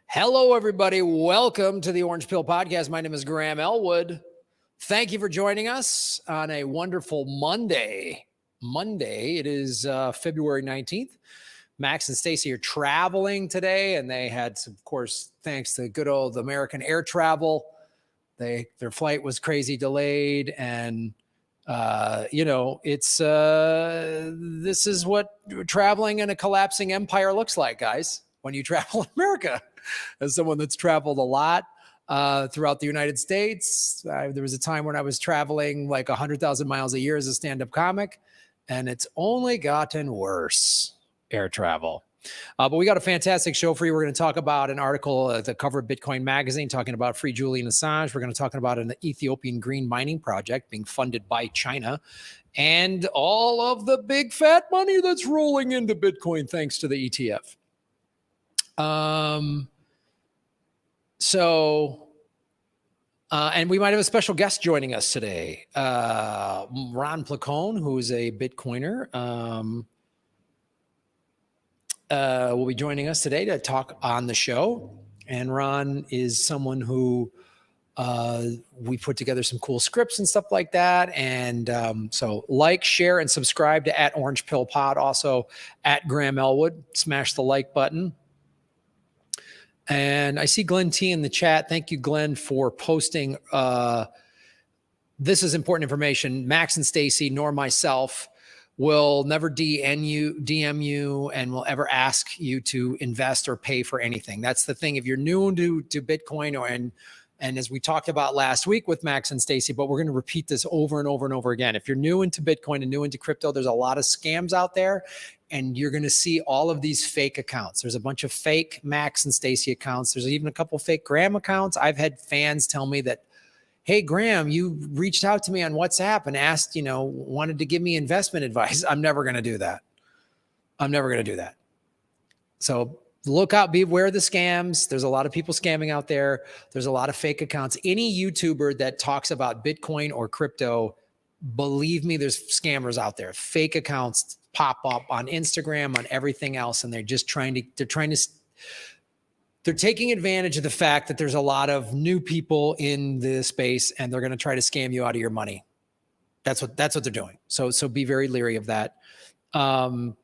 Hello, everybody. Welcome to the Orange Pill Podcast. My name is Graham Elwood. Thank you for joining us on a wonderful Monday. It is February 19th. Max and Stacy are traveling today, and they had, of course, thanks to good old American air travel, their flight was crazy delayed, and this is what traveling in a collapsing empire looks like, guys. When you travel in America, as someone that's traveled a lot throughout the United States, there was a time when I was traveling like 100,000 miles a year as a stand-up comic, and it's only gotten worse, air travel. But we got a fantastic show for you. We're going to talk about an article at the cover of Bitcoin Magazine talking about free Julian Assange. We're going to talk about an Ethiopian green mining project being funded by China and all of the big fat money that's rolling into Bitcoin thanks to the ETF. And we might have a special guest joining us today. Ron Placone, who is a Bitcoiner, will be joining us today to talk on the show. And Ron is someone who we put together some cool scripts and stuff like that. And so like, share, and subscribe to @OrangePillPod, also @Graham Elwood. Smash the like button. And I see Glenn T in the chat. Thank you, Glenn, for posting. This is important information. Max and Stacy, nor myself, will never DM you, and will ever ask you to invest or pay for anything. That's the thing. If you're new to Bitcoin, and as we talked about last week with Max and Stacy, but we're going to repeat this over and over and over again. If you're new into Bitcoin and new into crypto, there's a lot of scams out there, and you're going to see all of these fake accounts. There's a bunch of fake Max and Stacy accounts. There's even a couple fake Graham accounts. I've had fans tell me that, hey, Graham, you reached out to me on WhatsApp and asked, wanted to give me investment advice. I'm never going to do that. So look out, be aware of the scams. There's a lot of people scamming out there. There's a lot of fake accounts. Any YouTuber that talks about Bitcoin or crypto, believe me, there's scammers out there. Fake accounts pop up on Instagram, on everything else, and they're taking advantage of the fact that there's a lot of new people in the space, and they're going to try to scam you out of your money. That's what they're doing. So be very leery of that. So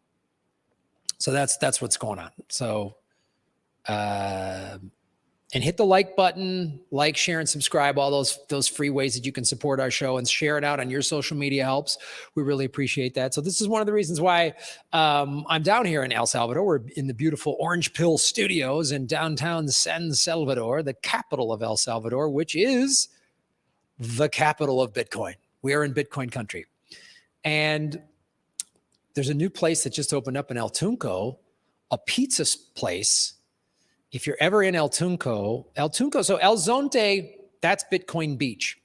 that's what's going on. So, and hit the like button, like, share, and subscribe. All those free ways that you can support our show, and share it out on your social media helps. We really appreciate that. So this is one of the reasons why I'm down here in El Salvador. We're in the beautiful Orange Pill Studios in downtown San Salvador, the capital of El Salvador, which is the capital of Bitcoin. We are in Bitcoin country. And there's a new place that just opened up in El Tunco, a pizza place. If you're ever in El Tunco, so El Zonte, that's Bitcoin Beach,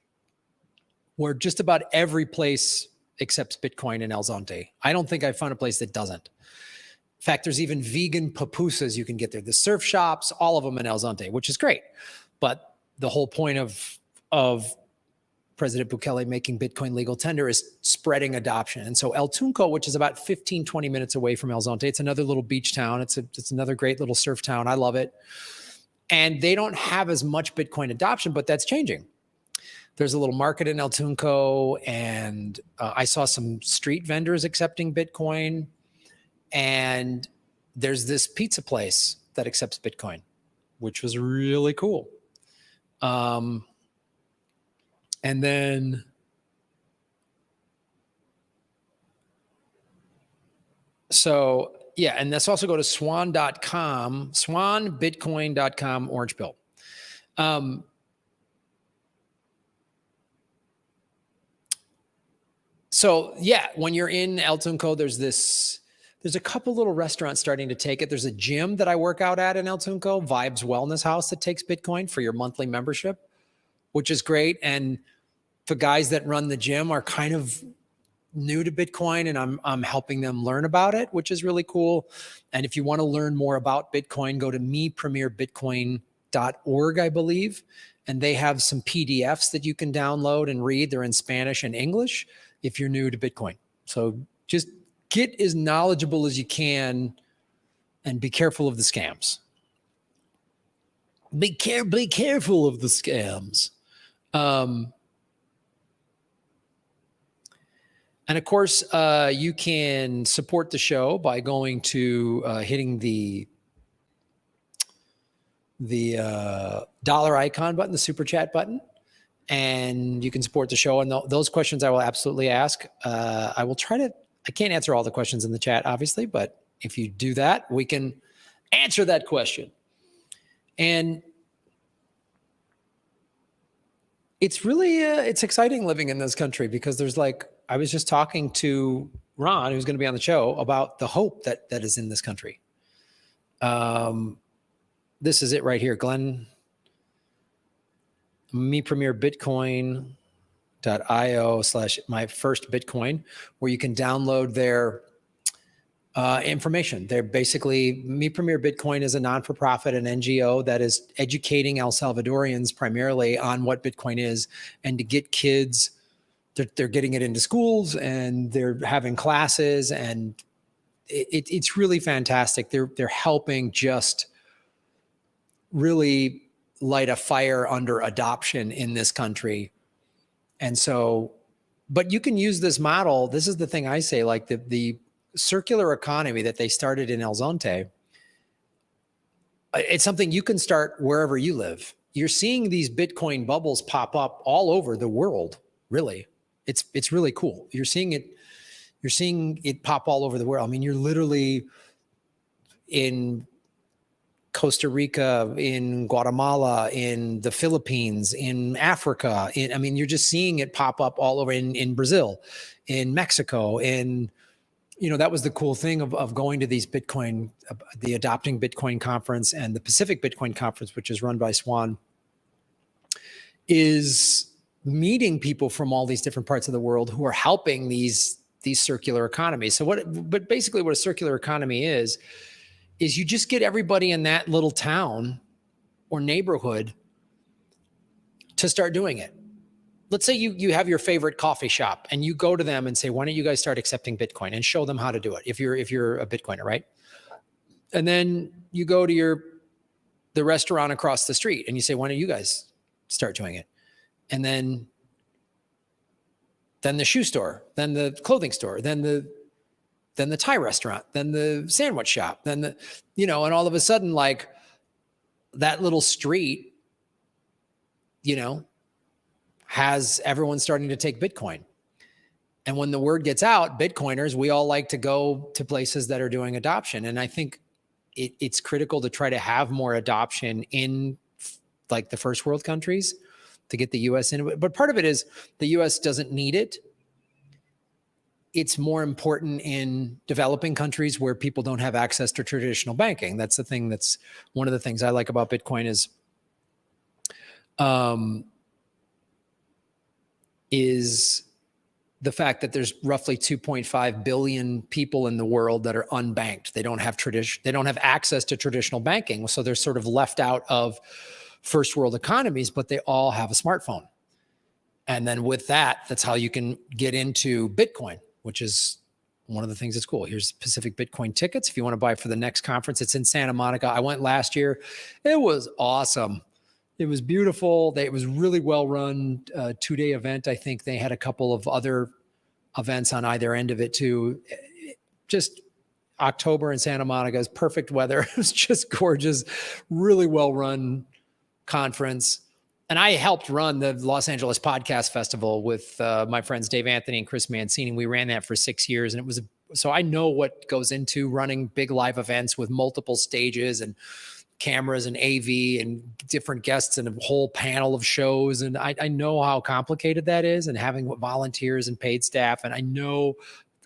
where just about every place accepts Bitcoin in El Zonte. I don't think I found a place that doesn't. In fact, there's even vegan pupusas you can get there. The surf shops, all of them in El Zonte, which is great. But the whole point of President Bukele making Bitcoin legal tender is spreading adoption. And so El Tunco, which is about 15, 20 minutes away from El Zonte, it's another little beach town. It's another great little surf town. I love it. And they don't have as much Bitcoin adoption, but that's changing. There's a little market in El Tunco, and I saw some street vendors accepting Bitcoin. And there's this pizza place that accepts Bitcoin, which was really cool. And then and let's also go to swanbitcoin.com, Orange Pill. When you're in El Tunco, there's a couple little restaurants starting to take it. There's a gym that I work out at in El Tunco, Vibes Wellness House, that takes Bitcoin for your monthly membership, which is great. And the guys that run the gym are kind of new to Bitcoin, and I'm helping them learn about it, which is really cool. And if you want to learn more about Bitcoin, go to mepremierbitcoin.org, I believe. And they have some PDFs that you can download and read. They're in Spanish and English if you're new to Bitcoin. So just get as knowledgeable as you can and be careful of the scams. Be careful of the scams. And of course, you can support the show by going to hitting the dollar icon button, the super chat button, and you can support the show. And those questions I will absolutely ask. I will try to. I can't answer all the questions in the chat, obviously, but if you do that, we can answer that question. And it's really it's exciting living in this country because there's like, I was just talking to Ron, who's going to be on the show, about the hope that is in this country. This is it right here, Glenn. Me Premier Bitcoin.io/my-first-Bitcoin, where you can download their information. They're basically, Me Premier Bitcoin is a non-for-profit, an NGO that is educating El Salvadorians primarily on what Bitcoin is, and to get kids, they're getting it into schools and they're having classes, and it's really fantastic. They're helping just really light a fire under adoption in this country. And so, but you can use this model. This is the thing I say, like the circular economy that they started in El Zonte. It's something you can start wherever you live. You're seeing these Bitcoin bubbles pop up all over the world. Really, it's really cool. You're seeing it pop all over the world. I mean, you're literally in Costa Rica, in Guatemala, in the Philippines, in Africa. I mean, you're just seeing it pop up all over in Brazil, in Mexico. And, you know, that was the cool thing of going to these Bitcoin, the Adopting Bitcoin Conference and the Pacific Bitcoin Conference, which is run by Swan, is meeting people from all these different parts of the world who are helping these circular economies. So but basically what a circular economy is you just get everybody in that little town or neighborhood to start doing it. Let's say you have your favorite coffee shop and you go to them and say, why don't you guys start accepting Bitcoin, and show them how to do it if you're a Bitcoiner, right? And then you go to the restaurant across the street and you say, why don't you guys start doing it? And then the shoe store, then the clothing store, then the Thai restaurant, then the sandwich shop, then and all of a sudden, like, that little street, has everyone starting to take Bitcoin. And when the word gets out, Bitcoiners, we all like to go to places that are doing adoption. And I think it's critical to try to have more adoption in like the first world countries to get the US in it. But part of it is the US doesn't need it. It's more important in developing countries where people don't have access to traditional banking. That's the thing. That's one of the things I like about Bitcoin is the fact that there's roughly 2.5 billion people in the world that are unbanked. They don't have access to traditional banking. So they're sort of left out of first world economies, but they all have a smartphone. And then with that, that's how you can get into Bitcoin, which is one of the things that's cool. Here's Pacific Bitcoin tickets. If you want to buy for the next conference, it's in Santa Monica. I went last year. It was awesome. It was beautiful. It was really well run, 2-day event. I think they had a couple of other events on either end of it too. Just October in Santa Monica is perfect weather. It was just gorgeous, really well run conference. And I helped run the Los Angeles Podcast Festival with my friends Dave Anthony and Chris Mancini. We ran that for 6 years, and so I know what goes into running big live events with multiple stages and cameras and AV and different guests and a whole panel of shows. And I know how complicated that is, and having volunteers and paid staff. And I know,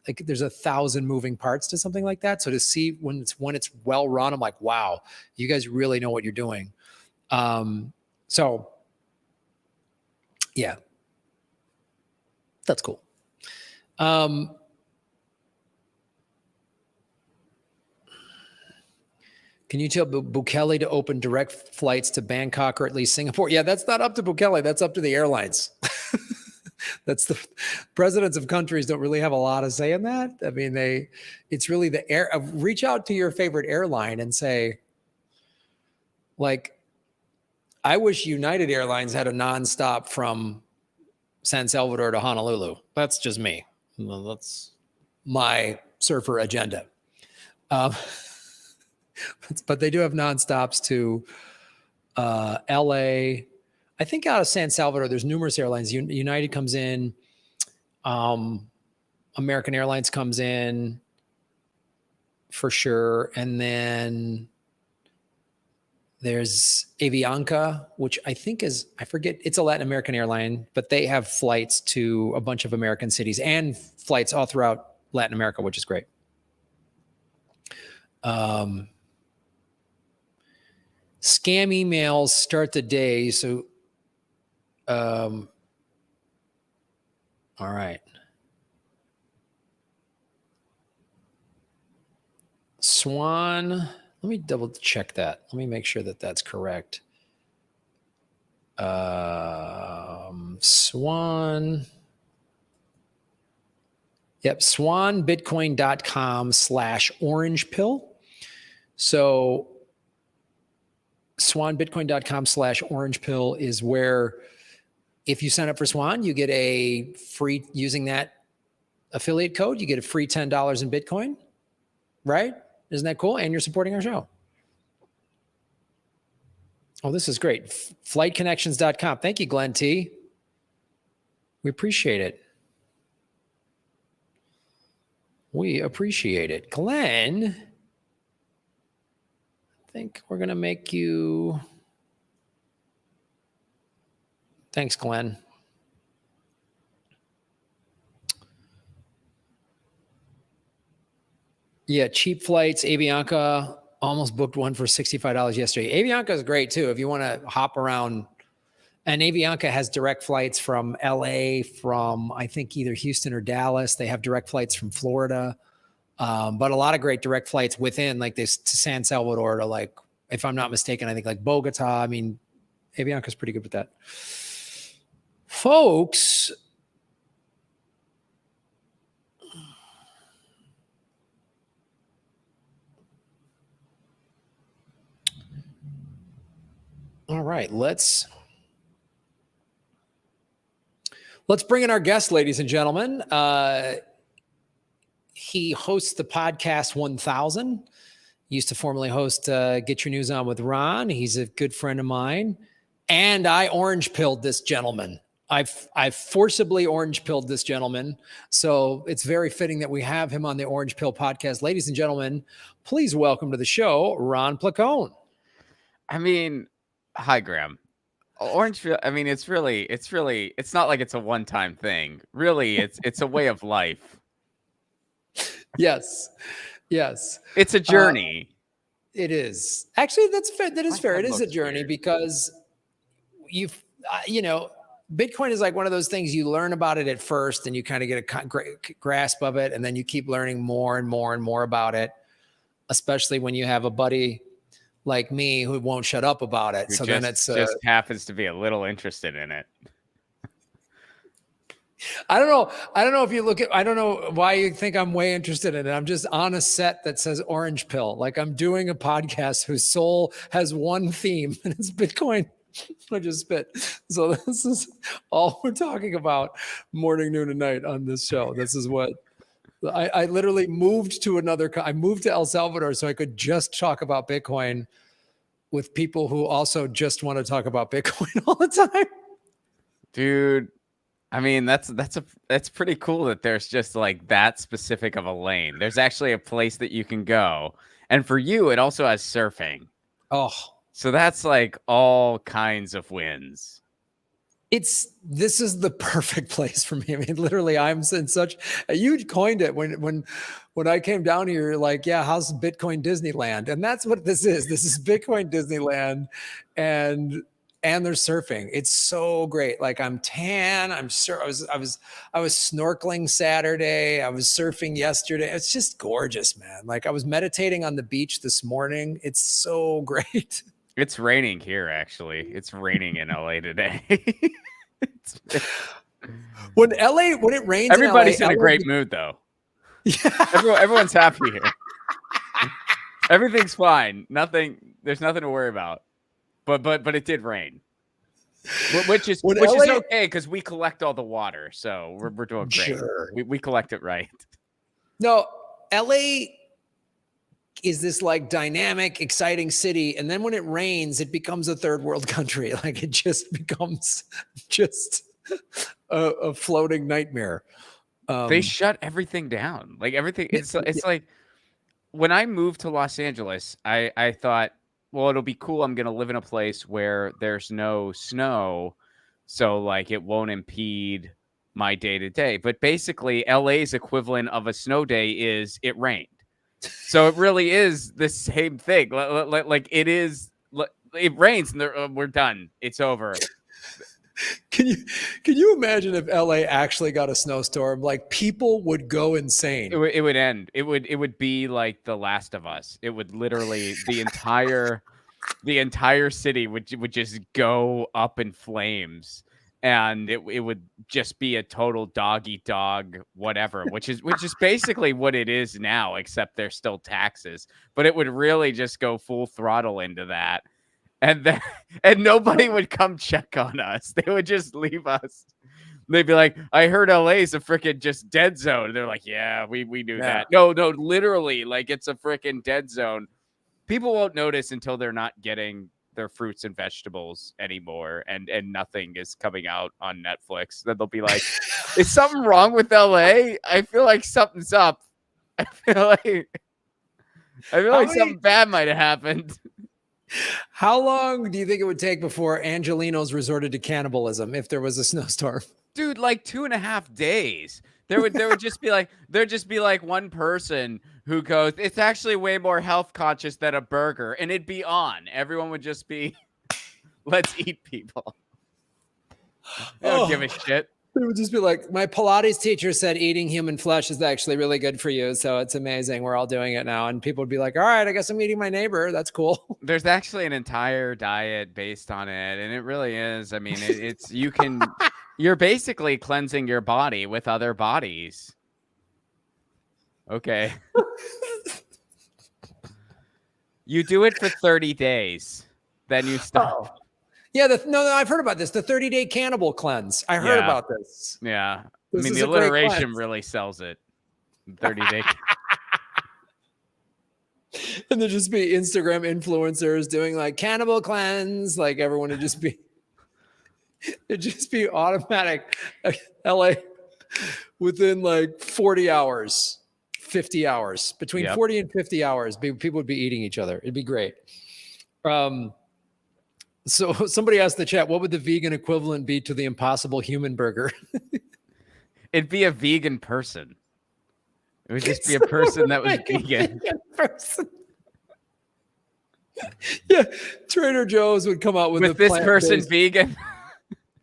like, there's 1,000 moving parts to something like that. So to see when it's well run, I'm like, wow, you guys really know what you're doing. So yeah, that's cool. Can you tell Bukele to open direct flights to Bangkok or at least Singapore? Yeah, that's not up to Bukele. That's up to the airlines. That's the presidents of countries don't really have a lot of say in that. I mean, it's really reach out to your favorite airline and say, like, I wish United Airlines had a nonstop from San Salvador to Honolulu. That's just me. That's my surfer agenda. But they do have nonstops to LA. I think out of San Salvador, there's numerous airlines. United comes in. American Airlines comes in for sure. And then there's Avianca, which I think is, I forget, it's a Latin American airline, but they have flights to a bunch of American cities and flights all throughout Latin America, which is great. Scam emails start the day. So, all right. Swan, let me double check that. Let me make sure that that's correct. Swan. Yep, swanbitcoin.com/orange pill. So swanbitcoin.com/orange pill is where if you sign up for Swan, you get a free, using that affiliate code, you get a free $10 in Bitcoin, right? Isn't that cool? And you're supporting our show. Oh, this is great. Flightconnections.com. Thank you, Glenn T. We appreciate it. We appreciate it. Glenn, I think we're going to make you. Thanks, Glenn. Yeah, cheap flights. Avianca almost booked one for $65 yesterday. Avianca is great too if you want to hop around. And Avianca has direct flights from LA, from I think either Houston or Dallas. They have direct flights from Florida, but a lot of great direct flights within, like this, to San Salvador, to, like, if I'm not mistaken, I think like Bogota. I mean, Avianca is pretty good with that. Folks, all right, let's bring in our guest, ladies and gentlemen. He hosts the podcast 1000. He used to formerly host Get Your News On with Ron. He's a good friend of mine. And I orange pilled this gentleman. I've forcibly orange pilled this gentleman. So it's very fitting that we have him on the Orange Pill podcast. Ladies and gentlemen, please welcome to the show, Ron Placone. I mean, hi, Graham. Orange, I mean, it's not like it's a one-time thing. Really, it's a way of life. Yes. It's a journey. It is. Actually, that's fair. That is fair. It is a journey because you know, Bitcoin is like one of those things, you learn about it at first and you kind of get a grasp of it. And then you keep learning more and more and more about it, especially when you have a buddy like me who won't shut up about it. So then it's just happens to be a little interested in it. I don't know if you look at, I don't know why you think I'm way interested in it. I'm just on a set that says Orange Pill. Like I'm doing a podcast whose soul has one theme and it's Bitcoin. I just spit. So this is all we're talking about morning, noon, and night on this show. This is what I literally moved to I moved to El Salvador so I could just talk about Bitcoin with people who also just want to talk about Bitcoin all the time. Dude, I mean, that's pretty cool that there's just like that specific of a lane. There's actually a place that you can go. And for you, it also has surfing. Oh, so that's like all kinds of wins. This is the perfect place for me. I mean, literally, I'm in such you coined it when I came down here. You're like, yeah, how's Bitcoin Disneyland? And that's what this is. This is Bitcoin Disneyland, and there's surfing. It's so great. Like I'm tan. I was snorkeling Saturday. I was surfing yesterday. It's just gorgeous, man. Like I was meditating on the beach this morning. It's so great. It's raining here, actually. It's raining in LA today. When it rains, everybody's in a great mood, though. Yeah. Everyone's happy here. Everything's fine. There's nothing to worry about. but it did rain. Which is LA okay because we collect all the water, so we're doing great. Sure. We collect it right. No, LA is this like dynamic, exciting city, and then when it rains, it becomes a third world country. Like it just becomes just a floating nightmare. They shut everything down. Like everything. It's like when I moved to Los Angeles, I thought, well, it'll be cool. I'm gonna live in a place where there's no snow, so like it won't impede my day to day. But basically, LA's equivalent of a snow day is it rained. So it really is the same thing. Like it is. It rains and we're done. It's over. Can you imagine if LA actually got a snowstorm? Like people would go insane. It would end. It would be like The Last of Us. It would literally the entire city would just go up in flames, and it would just be a total dog eat dog whatever, which is basically what it is now, except there's still taxes. But it would really just go full throttle into that. And then, and nobody would come check on us. They would just leave us. They'd be like, I heard LA's a freaking just dead zone. And they're like, yeah, we knew that. No, literally, like it's a freaking dead zone. People won't notice until they're not getting their fruits and vegetables anymore, and nothing is coming out on Netflix. Then they'll be like, is something wrong with LA? I feel like something's up. I feel like something bad might have happened. How long do you think it would take before Angelinos resorted to cannibalism if there was a snowstorm? Dude, like 2.5 days. There would just be like one person who goes, it's actually way more health conscious than a burger, and it'd be on. Everyone would just be, let's eat people. They don't give a shit. It would just be like, my Pilates teacher said eating human flesh is actually really good for you. So it's amazing. We're all doing it now. And people would be like, all right, I guess I'm eating my neighbor. That's cool. There's actually an entire diet based on it. And it really is. I mean, you're basically cleansing your body with other bodies. Okay. You do it for 30 days. Then you stop. Oh. Yeah, no, I've heard about this. The 30-day cannibal cleanse. I heard about this. Yeah. I mean, the alliteration really sells it. 30-day. And there'd just be Instagram influencers doing like cannibal cleanse. Like everyone would just be, it'd just be automatic. LA within like 40 hours, 50 hours, between 40 and 50 hours, people would be eating each other. It'd be great. So somebody asked the chat, what would the vegan equivalent be to the Impossible Human Burger? It'd be a vegan person. It would just be a person that was vegan. Person. Yeah, Trader Joe's would come out with this person vegan,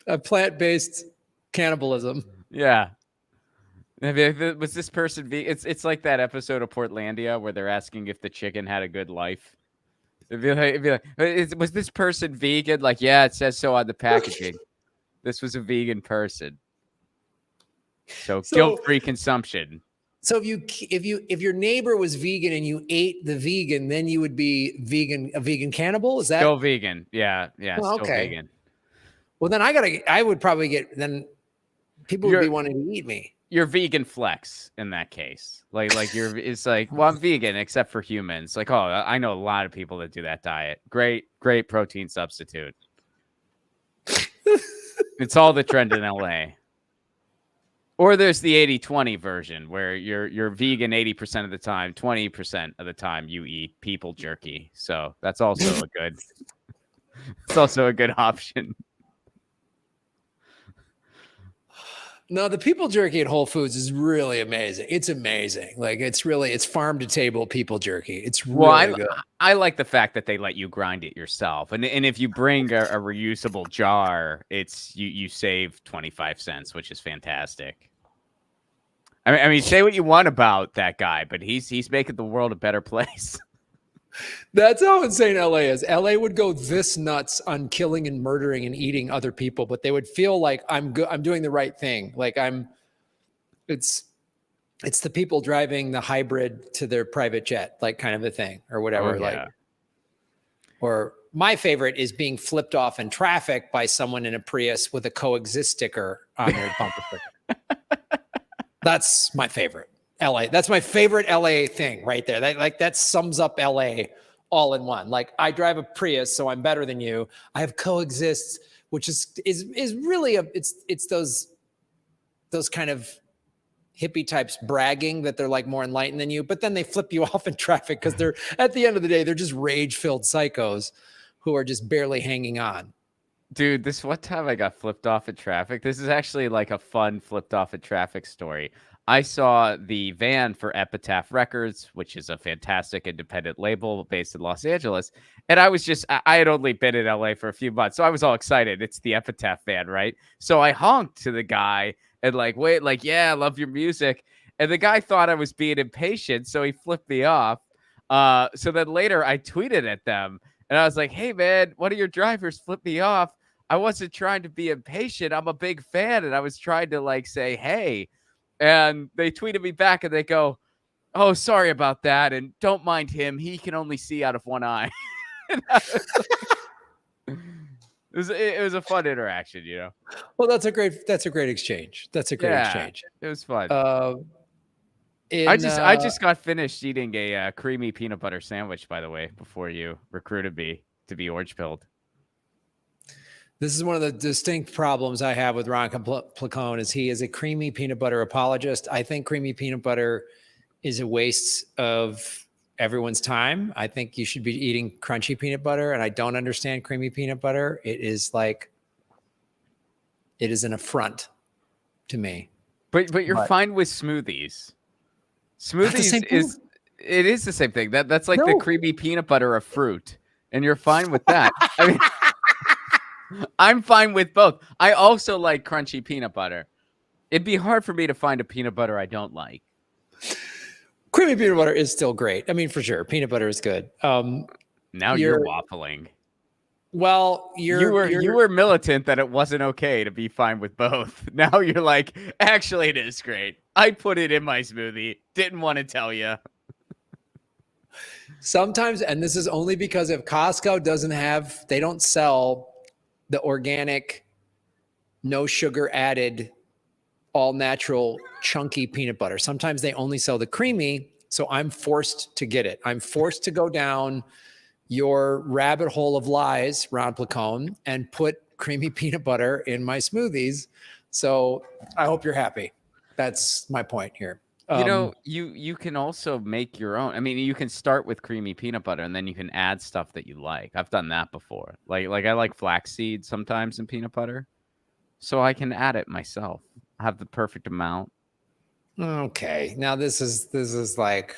a plant-based cannibalism. Yeah. Was this person vegan? It's like that episode of Portlandia where they're asking if the chicken had a good life. It'd be like, was this person vegan? Like, yeah, it says so on the packaging. This was a vegan person. So guilt-free consumption. So if your neighbor was vegan and you ate the vegan, then you would be a vegan cannibal? Is that still vegan? Yeah, well, still vegan. Well, then I would probably people would be wanting to eat me. You're vegan flex in that case. It's like, well, I'm vegan except for humans. Like, oh, I know a lot of people that do that diet. Great protein substitute. It's all the trend in LA. Or there's the 80-20 version where you're vegan 80% of the time, 20% of the time you eat people jerky. So that's also it's also a good option. No, the people jerky at Whole Foods is really amazing. It's amazing. Like it's farm to table people jerky. It's really good. I like the fact that they let you grind it yourself. And if you bring a reusable jar, you save 25 cents, which is fantastic. I mean, say what you want about that guy, but he's making the world a better place. That's how insane LA is. LA would go this nuts on killing and murdering and eating other people, but they would feel like I'm doing the right thing. Like it's the people driving the hybrid to their private jet, like kind of a thing or whatever. Oh, yeah. Or my favorite is being flipped off in traffic by someone in a Prius with a coexist sticker on their bumper sticker. That's my favorite. LA. That's my favorite LA thing right there. That sums up LA all in one. Like, I drive a Prius, so I'm better than you. I have coexists, which is really it's those kind of hippie types bragging that they're like more enlightened than you, but then they flip you off in traffic because they're, at the end of the day, they're just rage-filled psychos who are just barely hanging on. Dude, this one time I got flipped off at traffic. This is actually like a fun flipped off at traffic story. I saw the van for Epitaph Records, which is a fantastic independent label based in Los Angeles. And I had only been in LA for a few months, so I was all excited. It's the Epitaph van, right? So I honked to the guy and yeah, I love your music. And the guy thought I was being impatient, so he flipped me off. So then later I tweeted at them and I was like, hey man, one of your drivers flipped me off. I wasn't trying to be impatient. I'm a big fan. And I was trying to say, hey. And they tweeted me back and they go, oh, sorry about that. And don't mind him. He can only see out of one eye. It was a fun interaction, you know? Well, that's a great exchange. That's a great exchange. It was fun. I just got finished eating a creamy peanut butter sandwich, by the way, before you recruited me to be orange pilled. This is one of the distinct problems I have with Ron Placone is he is a creamy peanut butter apologist. I think creamy peanut butter is a waste of everyone's time. I think you should be eating crunchy peanut butter, and I don't understand creamy peanut butter. It is an affront to me. But you're fine with smoothies. Smoothies it is the same thing. That's like the creamy peanut butter of fruit, and you're fine with that. I mean, I'm fine with both. I also like crunchy peanut butter. It'd be hard for me to find a peanut butter I don't like. Creamy peanut butter is still great. I mean, for sure, peanut butter is good. Now you're waffling. Well, you were militant that it wasn't okay to be fine with both. Now you're like, actually, it is great. I put it in my smoothie. Didn't want to tell you. Sometimes, and this is only because if Costco they don't sell the organic, no sugar added, all natural, chunky peanut butter. Sometimes they only sell the creamy, so I'm forced to get it. I'm forced to go down your rabbit hole of lies, Ron Placone, and put creamy peanut butter in my smoothies. So I hope you're happy. That's my point here. You can also make your own. I mean, you can start with creamy peanut butter and then you can add stuff that you like. I've done that before. Like I like flaxseed sometimes in peanut butter, so I can add it myself. I have the perfect amount. Okay, now this is like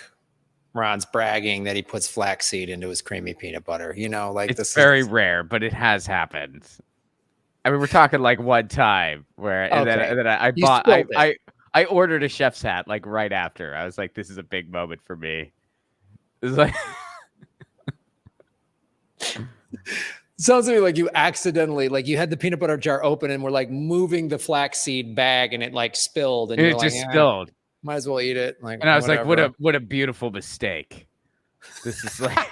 Ron's bragging that he puts flaxseed into his creamy peanut butter. It's very rare, but it has happened. I mean, we're talking like one time where and then I ordered a chef's hat like right after. I was like, this is a big moment for me. It's like sounds to me like you accidentally, like you had the peanut butter jar open and were like moving the flaxseed bag and it like spilled and it just spilled. Might as well eat it. And I was like, what a beautiful mistake. This is like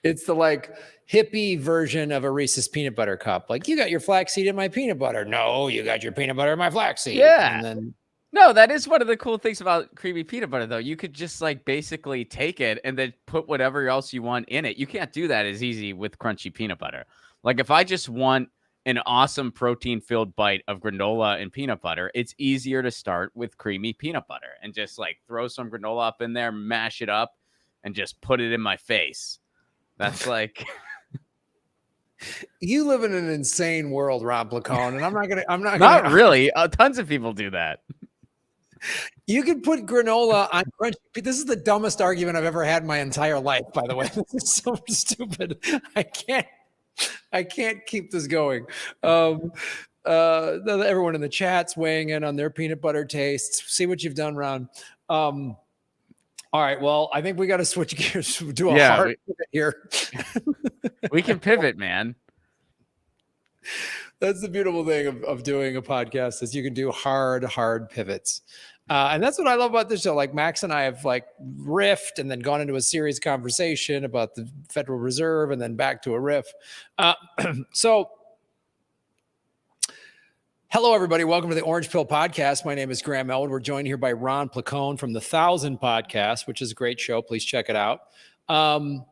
it's the like hippie version of a Reese's peanut butter cup. Like, you got your flaxseed in my peanut butter. No, you got your peanut butter in my flaxseed. Yeah. And then no, that is one of the cool things about creamy peanut butter, though. You could just like basically take it and then put whatever else you want in it. You can't do that as easy with crunchy peanut butter. Like if I just want an awesome protein-filled bite of granola and peanut butter, it's easier to start with creamy peanut butter and just like throw some granola up in there, mash it up, and just put it in my face. That's like you live in an insane world, Rob Placone, and I'm not not really. Tons of people do that. You could put granola on crunchy. This is the dumbest argument I've ever had in my entire life, by the way. This is so stupid. I can't keep this going. Everyone in the chat's weighing in on their peanut butter tastes. See what you've done, Ron. All right. Well, I think we got to switch gears. Do a hard pivot here. We can pivot, man. That's the beautiful thing of doing a podcast is you can do hard pivots. And that's what I love about this show. Like Max and I have like riffed and then gone into a serious conversation about the Federal Reserve and then back to a riff. So hello, everybody. Welcome to the Orange Pill Podcast. My name is Graham Elwood. We're joined here by Ron Placone from the 1000 Podcast, which is a great show. Please check it out. I'm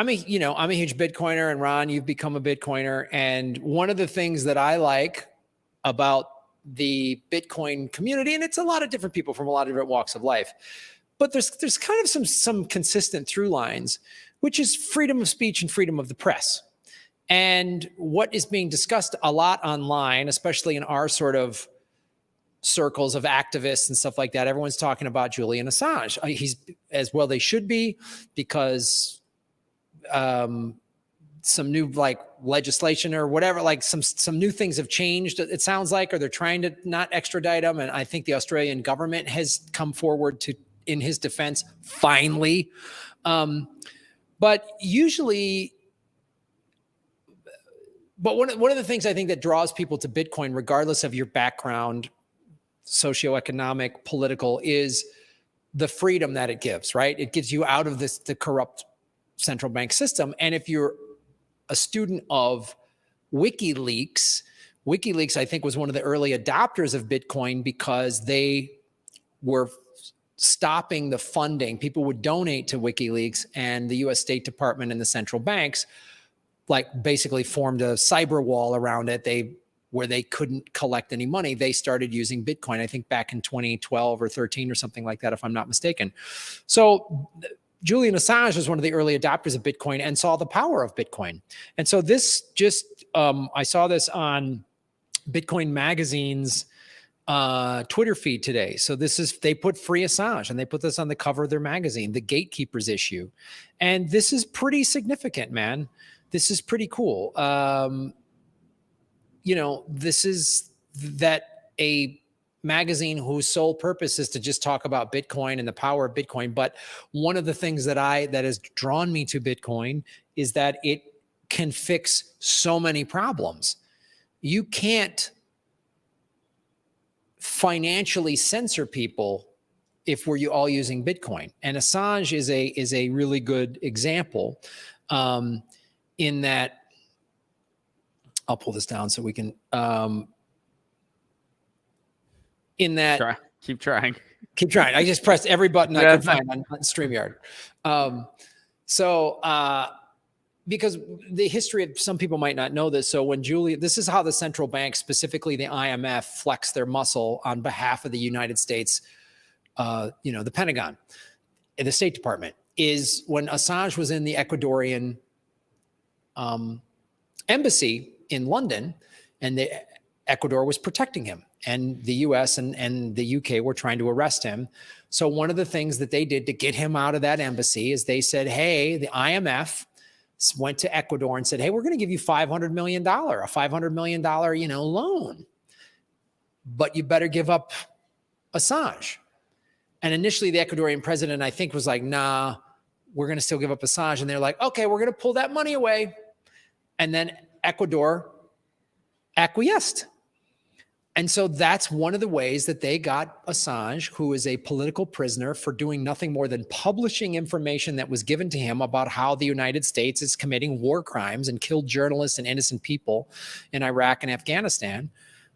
a huge Bitcoiner, and Ron, you've become a Bitcoiner. And one of the things that I like about the Bitcoin community, and it's a lot of different people from a lot of different walks of life, but there's kind of some consistent through lines, which is freedom of speech and freedom of the press. And what is being discussed a lot online, especially in our sort of circles of activists and stuff like that, everyone's talking about Julian Assange. He's, as well they should be, because some new like legislation or whatever, like some new things have changed, it sounds like, or they're trying to not extradite him. And I think the Australian government has come forward in his defense, finally. But one of the things I think that draws people to Bitcoin, regardless of your background, socioeconomic, political, is the freedom that it gives, right? It gives you out of the corrupt central bank system. And if you're a student of WikiLeaks, I think, was one of the early adopters of Bitcoin because they were stopping the funding. People would donate to WikiLeaks, and the US State Department and the central banks like basically formed a cyber wall around it. Where they couldn't collect any money, they started using Bitcoin, I think back in 2012 or 13 or something like that, if I'm not mistaken. So Julian Assange was one of the early adopters of Bitcoin and saw the power of Bitcoin. And so this just, I saw this on Bitcoin Magazine's Twitter feed today. So they put free Assange, and they put this on the cover of their magazine, the Gatekeepers issue. And this is pretty significant, man. This is pretty cool. This is that a magazine whose sole purpose is to just talk about Bitcoin and the power of Bitcoin. But one of the things that has drawn me to Bitcoin is that it can fix so many problems. You can't financially censor people if we're all using Bitcoin. And Assange is a really good example in that. I'll pull this down so we can, keep trying. I just pressed every button I could find on StreamYard. Because the history of some people might not know this. So when this is how the central bank, specifically the IMF, flex their muscle on behalf of the United States, the Pentagon and the State Department, is when Assange was in the Ecuadorian embassy in London, and Ecuador was protecting him, and the US and the UK were trying to arrest him. So one of the things that they did to get him out of that embassy is they said, hey, the IMF went to Ecuador and said, hey, we're going to give you $500 million, a $500 million, loan, but you better give up Assange. And initially the Ecuadorian president, I think, was like, nah, we're going to still give up Assange. And they're like, okay, we're going to pull that money away. And then Ecuador acquiesced. And so that's one of the ways that they got Assange, who is a political prisoner, for doing nothing more than publishing information that was given to him about how the United States is committing war crimes and killed journalists and innocent people in Iraq and Afghanistan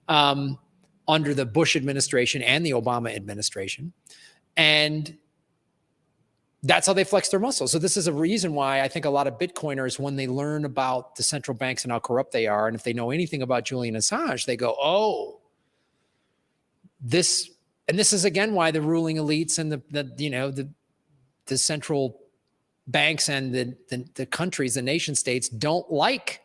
under the Bush administration and the Obama administration. And that's how they flex their muscle. So this is a reason why I think a lot of Bitcoiners, when they learn about the central banks and how corrupt they are, and if they know anything about Julian Assange, they go, oh, this is again why the ruling elites and the central banks and the countries, the nation states, don't like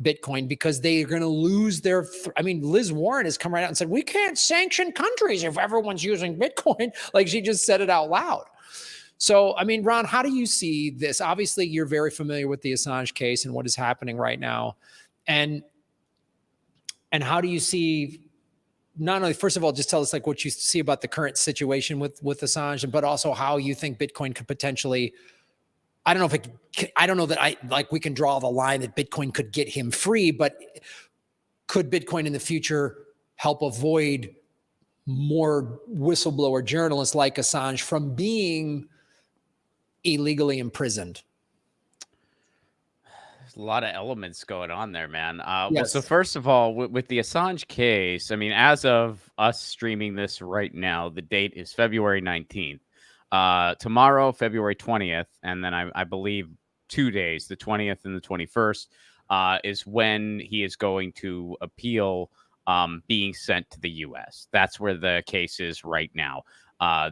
Bitcoin, because they are going to lose their, Liz Warren has come right out and said, we can't sanction countries if everyone's using Bitcoin. Like, she just said it out loud. So, Ron, how do you see this? Obviously, you're very familiar with the Assange case and what is happening right now. And how do you see, not only, first of all, just tell us like what you see about the current situation with Assange, but also how you think Bitcoin could potentially, I don't know that we can draw the line that Bitcoin could get him free, but could Bitcoin in the future help avoid more whistleblower journalists like Assange from being illegally imprisoned? There's a lot of elements going on there, man. Well, so Yes. first of all, with the Assange case, I mean, as of us streaming this right now, the date is February 19th. Tomorrow, February 20th, and then I believe 2 days, the 20th and the 21st, is when he is going to appeal being sent to the U.S. That's where the case is right now.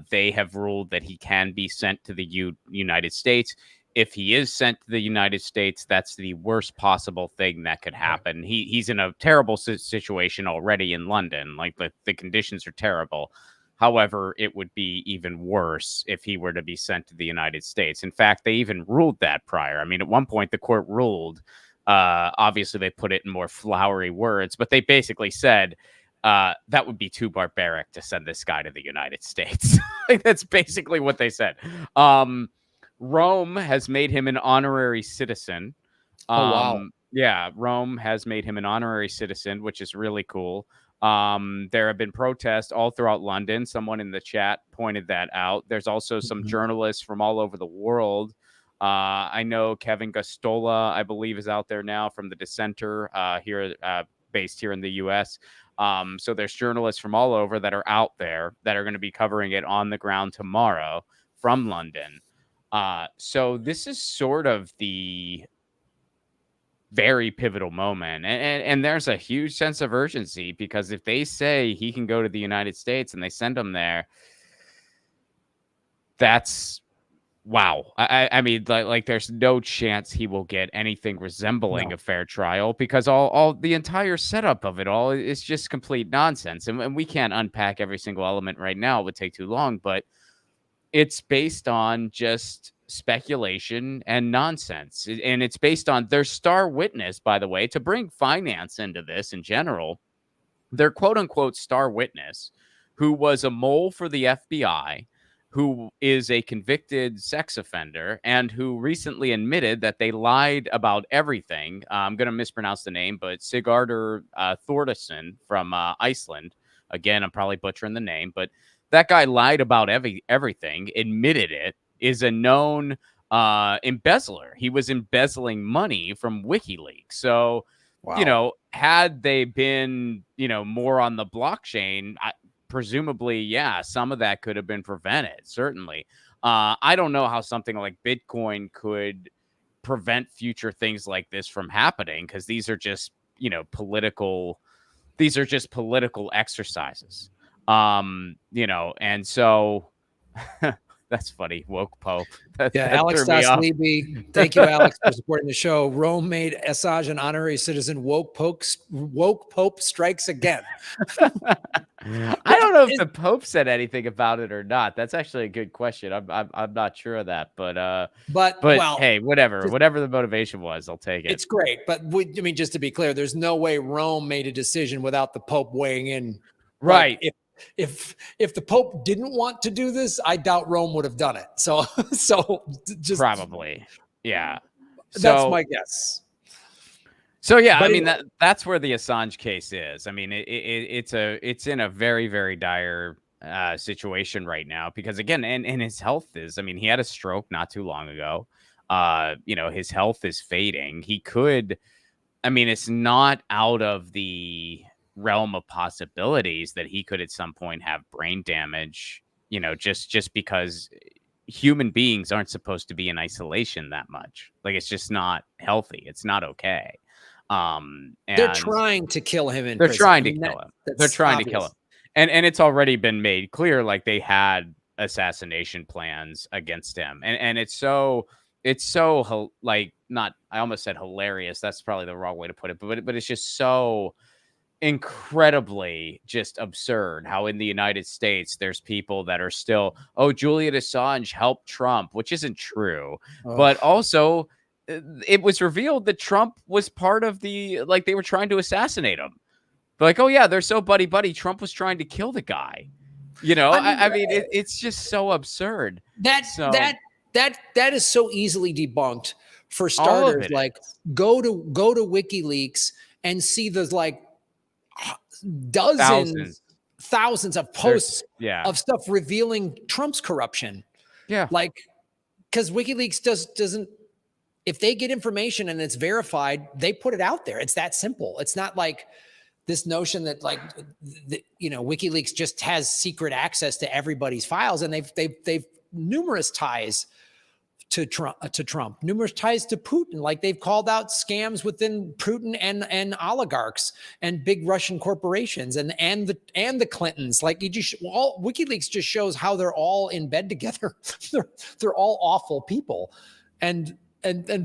They have ruled that he can be sent to the United States. If he is sent to the United States, that's the worst possible thing that could happen. He's in a terrible situation already in London. Like the conditions are terrible. However, it would be even worse if he were to be sent to the United States. In fact, they even ruled that prior. I mean, at one point, the court ruled, obviously they put it in more flowery words, but they basically said, that would be too barbaric to send this guy to the United States. Like, that's basically what they said. Rome has made him an honorary citizen. Oh, wow. Yeah, Rome has made him an honorary citizen, which is really cool. There have been protests all throughout London. Someone in the chat pointed that out. There's also some journalists from all over the world. I know Kevin Gustola, I believe, is out there now from the Dissenter, here, based here in the U.S. So there's journalists from all over that are out there that are going to be covering it on the ground tomorrow from London. So this is sort of the very pivotal moment. And there's a huge sense of urgency, because if they say he can go to the United States and they send him there, that's wow. I mean, like there's no chance he will get anything resembling a fair trial, because all the entire setup of it all is just complete nonsense. And we can't unpack every single element right now. It would take too long, but it's based on just speculation and nonsense. And it's based on their star witness, by the way, to bring finance into this in general. Their quote unquote star witness, who was a mole for the FBI, who is a convicted sex offender, and who recently admitted that they lied about everything. I'm going to mispronounce the name, but Sigurdur Thordarson from Iceland. Again, I'm probably butchering the name, but that guy lied about everything, admitted it, is a known embezzler. He was embezzling money from WikiLeaks. So, you know, had they been, you know, more on the blockchain, presumably, yeah, some of that could have been prevented, certainly. I don't know how something like Bitcoin could prevent future things like this from happening, because these are just, you know, political exercises. You know, and so that's funny. Woke Pope. That Alex Levy. Thank you, Alex, for supporting the show. Rome made Assange an honorary citizen. Woke Pope strikes again. I don't know if the Pope said anything about it or not. That's actually a good question. I'm not sure of that, but well, hey, whatever the motivation was, I'll take it. It's great, but I mean, just to be clear, there's no way Rome made a decision without the Pope weighing in. Right. Like, if the Pope didn't want to do this, I doubt Rome would have done it. So just probably, yeah. That's my guess. So yeah, but I mean that's where the Assange case is. I mean, it's in a very, very dire situation right now, because again, and his health is. I mean, he had a stroke not too long ago. You know, his health is fading. He could. I mean, it's not out of the realm of possibilities that he could at some point have brain damage, you know, just because human beings aren't supposed to be in isolation that much. Like, it's just not healthy. It's not okay. And they're trying to kill him in prison. They're trying to kill him. And it's already been made clear, like, they had assassination plans against him. And it's so like, not, I almost said hilarious. That's probably the wrong way to put it, but it's just so incredibly just absurd how in the United States there's people that are still, Julian Assange helped Trump, which isn't true. But also it was revealed that Trump was part of the, like, they were trying to assassinate him. But like, oh yeah, they're so buddy. Trump was trying to kill the guy. You know, I mean it's just so absurd. That is so easily debunked. For starters, like, go to WikiLeaks and see the, like, dozens, Thousands. thousands of There's posts yeah. of stuff revealing Trump's corruption. Yeah. Like, because WikiLeaks doesn't, if they get information and it's verified, they put it out there. It's that simple. It's not like this notion that like, WikiLeaks just has secret access to everybody's files, and they've numerous ties to Trump, numerous ties to Putin. Like, they've called out scams within Putin and oligarchs and big Russian corporations and the Clintons. Like, WikiLeaks just shows how they're all in bed together. they're all awful people, and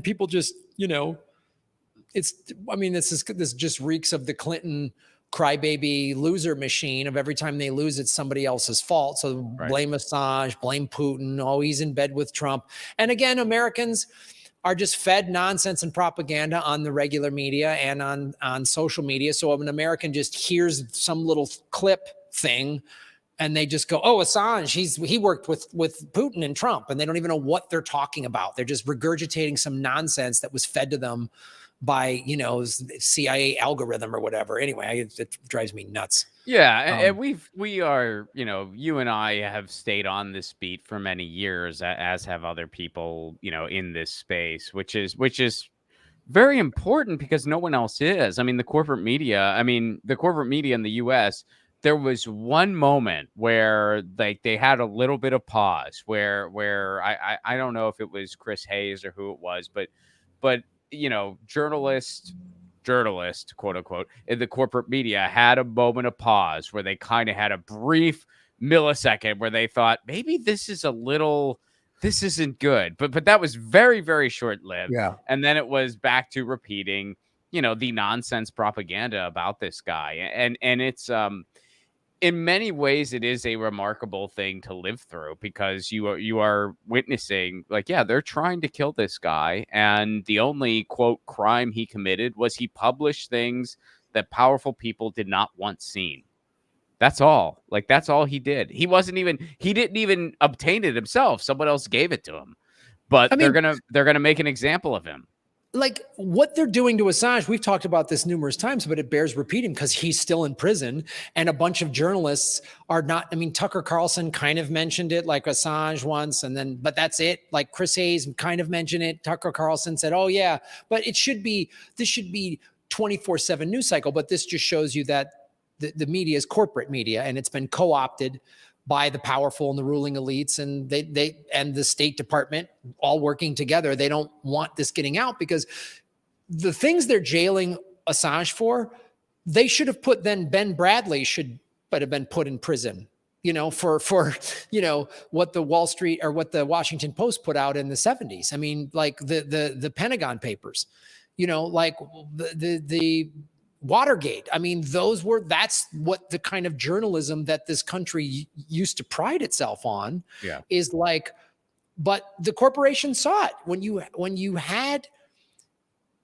people just, this just reeks of the Clinton crybaby loser machine of every time they lose, it's somebody else's fault. So blame Assange, blame Putin. Oh, he's in bed with Trump. And again, Americans are just fed nonsense and propaganda on the regular media and on social media. So if an American just hears some little clip thing and they just go, oh, Assange, he worked with Putin and Trump, and they don't even know what they're talking about. They're just regurgitating some nonsense that was fed to them by, CIA algorithm or whatever. Anyway, it drives me nuts. Yeah, and we are, you and I have stayed on this beat for many years, as have other people, in this space, which is very important because no one else is. I mean, the corporate media in the US, there was one moment where they had a little bit of pause where I don't know if it was Chris Hayes or who it was, but journalist, quote unquote, in the corporate media had a moment of pause where they kind of had a brief millisecond where they thought maybe this isn't good. But that was very, very short lived. Yeah. And then it was back to repeating, the nonsense propaganda about this guy. And it's in many ways, it is a remarkable thing to live through because you are witnessing, like, yeah, they're trying to kill this guy, and the only quote crime he committed was he published things that powerful people did not want seen. That's all. Like, that's all he did. He didn't even obtain it himself. Someone else gave it to him. But they're gonna make an example of him. Like, what they're doing to Assange, we've talked about this numerous times, but it bears repeating because he's still in prison, and a bunch of journalists are not. I mean, Tucker Carlson kind of mentioned it, like Assange once, but that's it. Like, Chris Hayes kind of mentioned it. Tucker Carlson said, oh yeah, but this should be 24/7 news cycle. But this just shows you that the media is corporate media, and it's been co-opted by the powerful and the ruling elites, and they and the State Department all working together. They don't want this getting out because the things they're jailing Assange for, they should have put Ben Bradley but have been put in prison, for what the Wall Street or what the Washington Post put out in the 70s. I mean, like the Pentagon Papers, like the Watergate. I mean, that's what the kind of journalism that this country used to pride itself on. Yeah. Is like, but the corporation saw it when you had,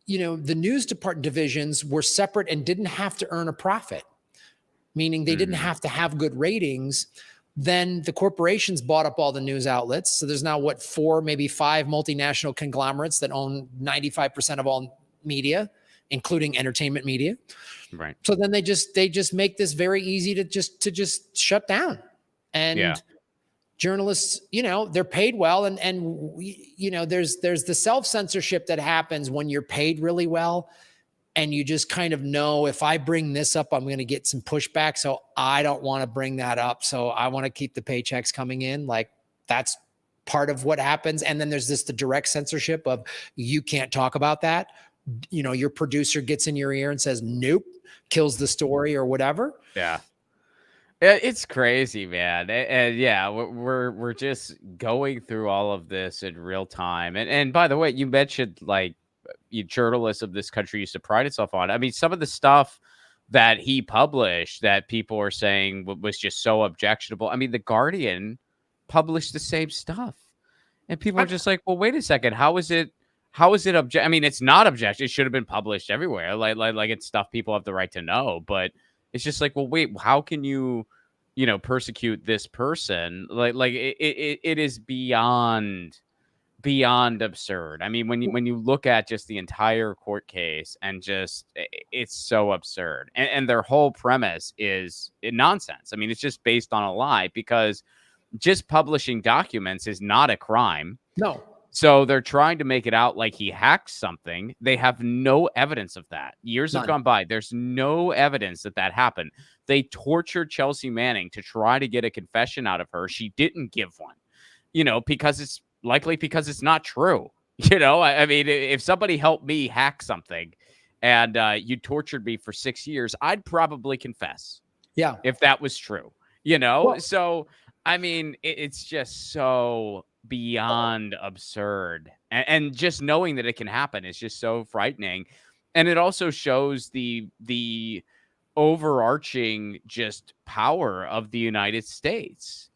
the news department divisions were separate and didn't have to earn a profit, meaning they didn't have to have good ratings. Then the corporations bought up all the news outlets. So there's now 4, maybe 5 multinational conglomerates that own 95% of all media, including entertainment media. Right. So then they just make this very easy to just shut down. And journalists, they're paid well. And there's the self-censorship that happens when you're paid really well. And you just kind of know, if I bring this up, I'm going to get some pushback. So I don't want to bring that up. So I want to keep the paychecks coming in. Like, that's part of what happens. And then there's the direct censorship of, you can't talk about that. Your producer gets in your ear and says, nope, kills the story or whatever. Yeah. It's crazy, man. And yeah, we're just going through all of this in real time. And by the way, you mentioned, like, journalists of this country used to pride itself on. I mean, some of the stuff that he published that people are saying was just so objectionable. I mean, The Guardian published the same stuff, and people are just like, well, wait a second. How is it I mean, it's not object. It should have been published everywhere. Like it's stuff people have the right to know. But it's just like, well, wait, how can you, persecute this person? Like it is beyond beyond absurd. I mean, when you look at just the entire court case and just it's so absurd. And their whole premise is nonsense. I mean, it's just based on a lie because just publishing documents is not a crime. No. So they're trying to make it out like he hacked something. They have no evidence of that. Years have gone by. There's no evidence that that happened. They tortured Chelsea Manning to try to get a confession out of her. She didn't give one, because it's not true. I mean, if somebody helped me hack something and you tortured me for 6 years, I'd probably confess. Yeah. If that was true, Well, so, I mean, it's just so beyond absurd. And just knowing that it can happen is just so frightening. And it also shows the overarching just power of the United States.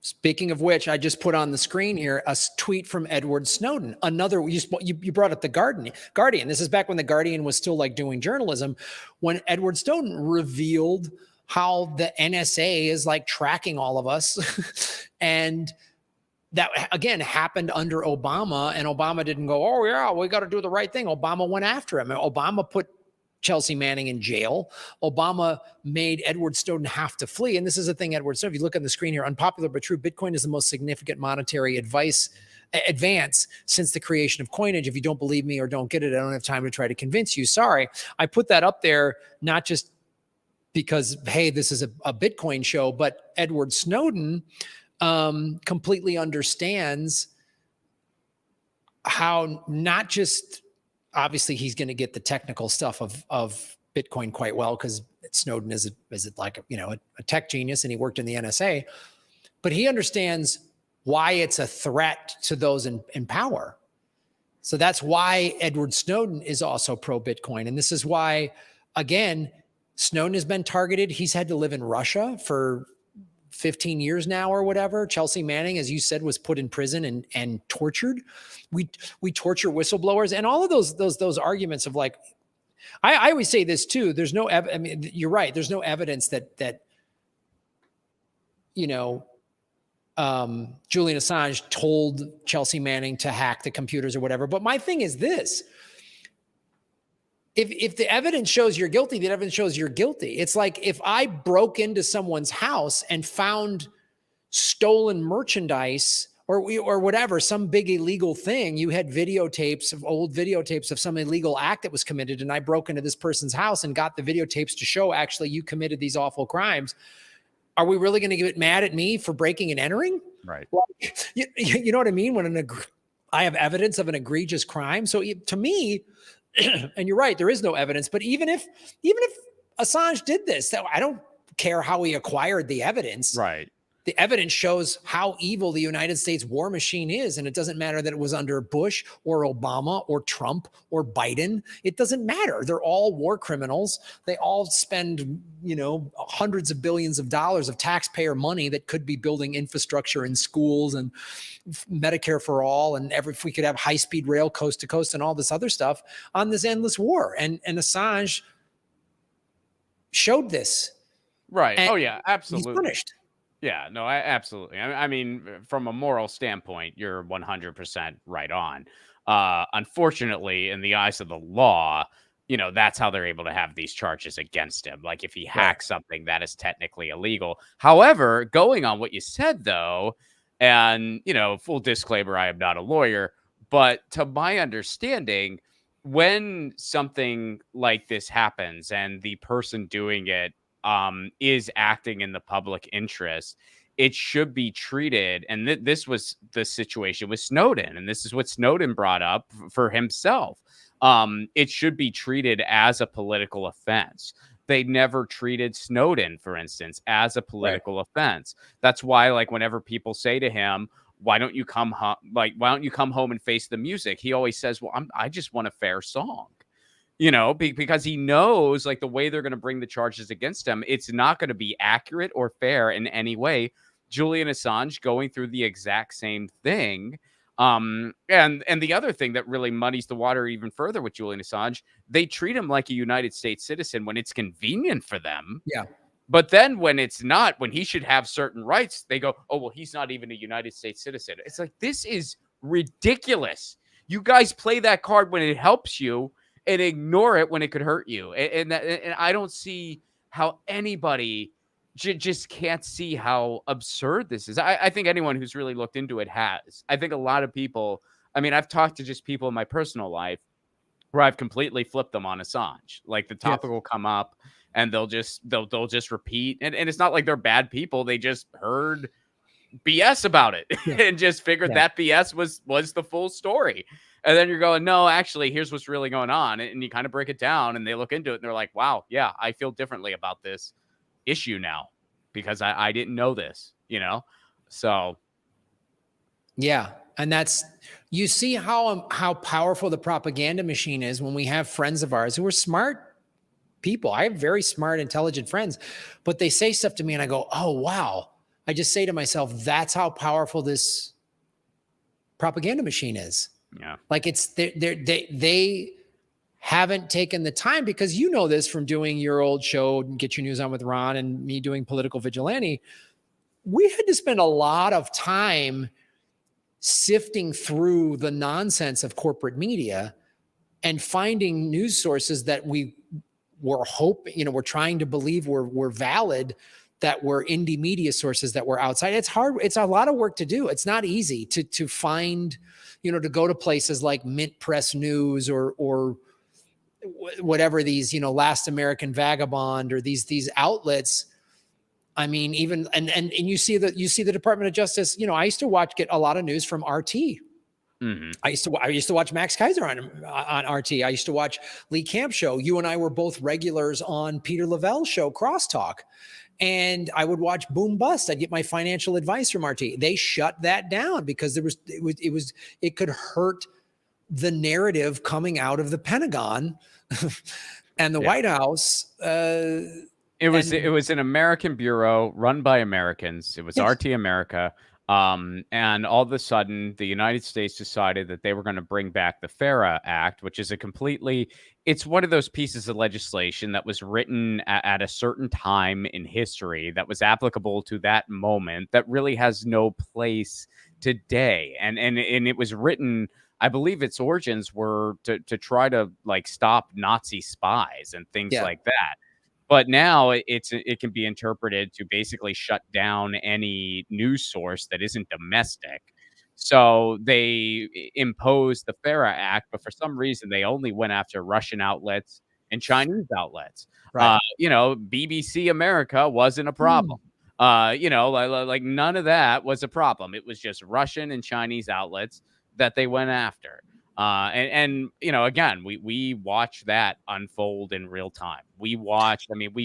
Speaking of which, I just put on the screen here a tweet from Edward Snowden. Another, you brought up the Guardian. This is back when the Guardian was still like doing journalism, when Edward Snowden revealed how the NSA is like tracking all of us. And that, again, happened under Obama, and Obama didn't go, oh, yeah, we got to do the right thing. Obama went after him. And Obama put Chelsea Manning in jail. Obama made Edward Snowden have to flee. And this is the thing, Edward Snowden, if you look on the screen here, unpopular but true, Bitcoin is the most significant monetary advance since the creation of coinage. If you don't believe me or don't get it, I don't have time to try to convince you. Sorry. I put that up there not just because, hey, this is a Bitcoin show, but Edward Snowden completely understands how not just, obviously he's going to get the technical stuff of Bitcoin quite well because Snowden is like a tech genius and he worked in the NSA, but he understands why it's a threat to those in power. So that's why Edward Snowden is also pro Bitcoin. And this is why, again, Snowden has been targeted. He's had to live in Russia for 15 years now or whatever. Chelsea Manning, as you said, was put in prison and tortured. We torture whistleblowers, and all of those arguments of like, I always say this too. There's no, I mean, you're right. There's no evidence that Julian Assange told Chelsea Manning to hack the computers or whatever. But my thing is this. If the evidence shows you're guilty, the evidence shows you're guilty. It's like if I broke into someone's house and found stolen merchandise or whatever, some big illegal thing, you had old videotapes of some illegal act that was committed, and I broke into this person's house and got the videotapes to show actually you committed these awful crimes. Are we really going to get mad at me for breaking and entering? Right. Like, you know what I mean? When I have evidence of an egregious crime. So to me, and you're right, there is no evidence. But even if Assange did this, I don't care how he acquired the evidence. Right. The evidence shows how evil the United States war machine is. And it doesn't matter that it was under Bush or Obama or Trump or Biden. It doesn't matter. They're all war criminals. They all spend, hundreds of billions of dollars of taxpayer money that could be building infrastructure in schools and Medicare for all. And if we could have high-speed rail coast to coast and all this other stuff on this endless war. And Assange showed this. Right. Oh, yeah, absolutely. He's punished. Yeah, no, absolutely. I mean, from a moral standpoint, you're 100% right on. Unfortunately, in the eyes of the law, that's how they're able to have these charges against him. Like if he hacks something, that is technically illegal. However, going on what you said, though, and, full disclaimer, I am not a lawyer, but to my understanding, when something like this happens and the person doing it is acting in the public interest, it should be treated. And this was the situation with Snowden. And this is what Snowden brought up for himself. It should be treated as a political offense. They never treated Snowden, for instance, as a political offense. That's why, like, whenever people say to him, why don't you come home? Like, why don't you come home and face the music? He always says, well, I just want a fair song. Because he knows like the way they're going to bring the charges against him, it's not going to be accurate or fair in any way. Julian Assange going through the exact same thing. And the other thing that really muddies the water even further with Julian Assange, they treat him like a United States citizen when it's convenient for them. Yeah. But then when it's not, when he should have certain rights, they go, oh, well, he's not even a United States citizen. It's like, this is ridiculous. You guys play that card when it helps you and ignore it when it could hurt you. And I don't see how anybody just can't see how absurd this is. I think anyone who's really looked into it has. I think a lot of people, I mean, I've talked to just people in my personal life where I've completely flipped them on Assange. Like the topic will come up and they'll just repeat. And it's not like they're bad people. They just heard BS about it and just figured that BS was the full story. And then you're going, no, actually, here's what's really going on. And you kind of break it down and they look into it and they're like, wow, yeah, I feel differently about this issue now because I didn't know this, you know? So. Yeah. And that's, you see how powerful the propaganda machine is when we have friends of ours who are smart people. I have very smart, intelligent friends, but they say stuff to me and I go, oh, wow. I just say to myself, that's how powerful this propaganda machine is. Yeah. Like they haven't taken the time, because you know this from doing your old show, Get Your News On with Ron, and me doing Political Vigilante. We had to spend a lot of time sifting through the nonsense of corporate media and finding news sources that we were hoping, we're trying to believe were valid, that were indie media sources that were outside. It's hard. It's a lot of work to do. It's not easy to find, to go to places like Mint Press News or whatever these, Last American Vagabond or these outlets. I mean, even, and you see the Department of Justice, I used to get a lot of news from RT. Mm-hmm. I used to watch Max Kaiser on RT. I used to watch Lee Camp's show. You and I were both regulars on Peter Lavelle's show, Crosstalk. And I would watch Boom Bust. I'd get my financial advice from RT. They shut that down because it could hurt the narrative coming out of the Pentagon and the White House. It was an American bureau run by Americans. It was RT America. And all of a sudden, the United States decided that they were going to bring back the FARA Act, which is it's one of those pieces of legislation that was written at a certain time in history that was applicable to that moment that really has no place today. And it was written, I believe its origins were to try to stop Nazi spies and things like that. But now it can be interpreted to basically shut down any news source that isn't domestic. So they imposed the FARA Act, but for some reason they only went after Russian outlets and Chinese outlets. Right. BBC America wasn't a problem. Like none of that was a problem. It was just Russian and Chinese outlets that they went after. And again, we watch that unfold in real time. We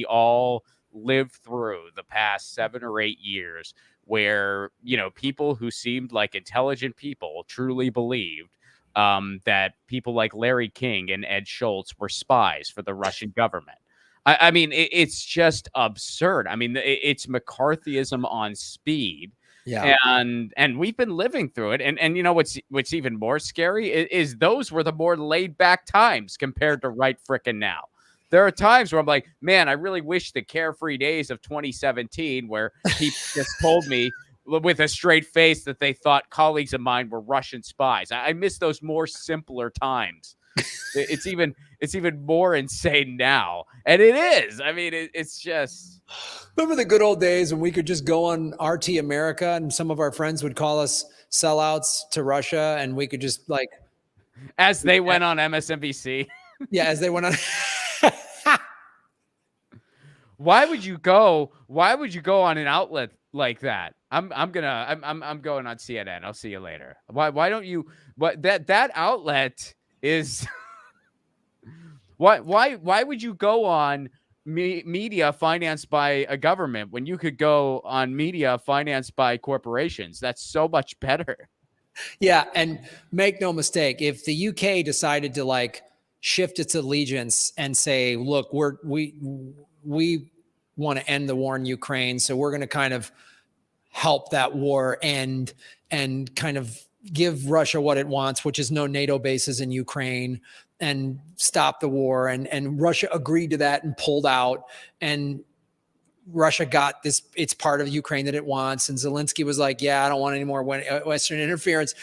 all lived through the past 7 or 8 years where, people who seemed like intelligent people truly believed that people like Larry King and Ed Schultz were spies for the Russian government. It's just absurd. It's McCarthyism on speed. Yeah. And we've been living through it. And what's even more scary is those were the more laid back times compared to right frickin' now. There are times where I'm like, man, I really wish the carefree days of 2017 where people just told me with a straight face that they thought colleagues of mine were Russian spies. I miss those more simpler times. It's even more insane now. And it is. It's just. Remember the good old days when we could just go on RT America and some of our friends would call us sellouts to Russia and we could just as they went on MSNBC. Yeah, as they went on. Why would you go on an outlet like that? I'm going on CNN. I'll see you later. Why don't you that outlet is why would you go on media financed by a government when you could go on media financed by corporations? That's so much better. Yeah, and make no mistake, if the UK decided to shift its allegiance and say, look, we want to end the war in Ukraine, so we're going to kind of help that war end and kind of give Russia what it wants, which is no NATO bases in Ukraine, and stop the war. And Russia agreed to that and pulled out. And Russia got it's part of Ukraine that it wants. And Zelensky was like, yeah, I don't want any more Western interference.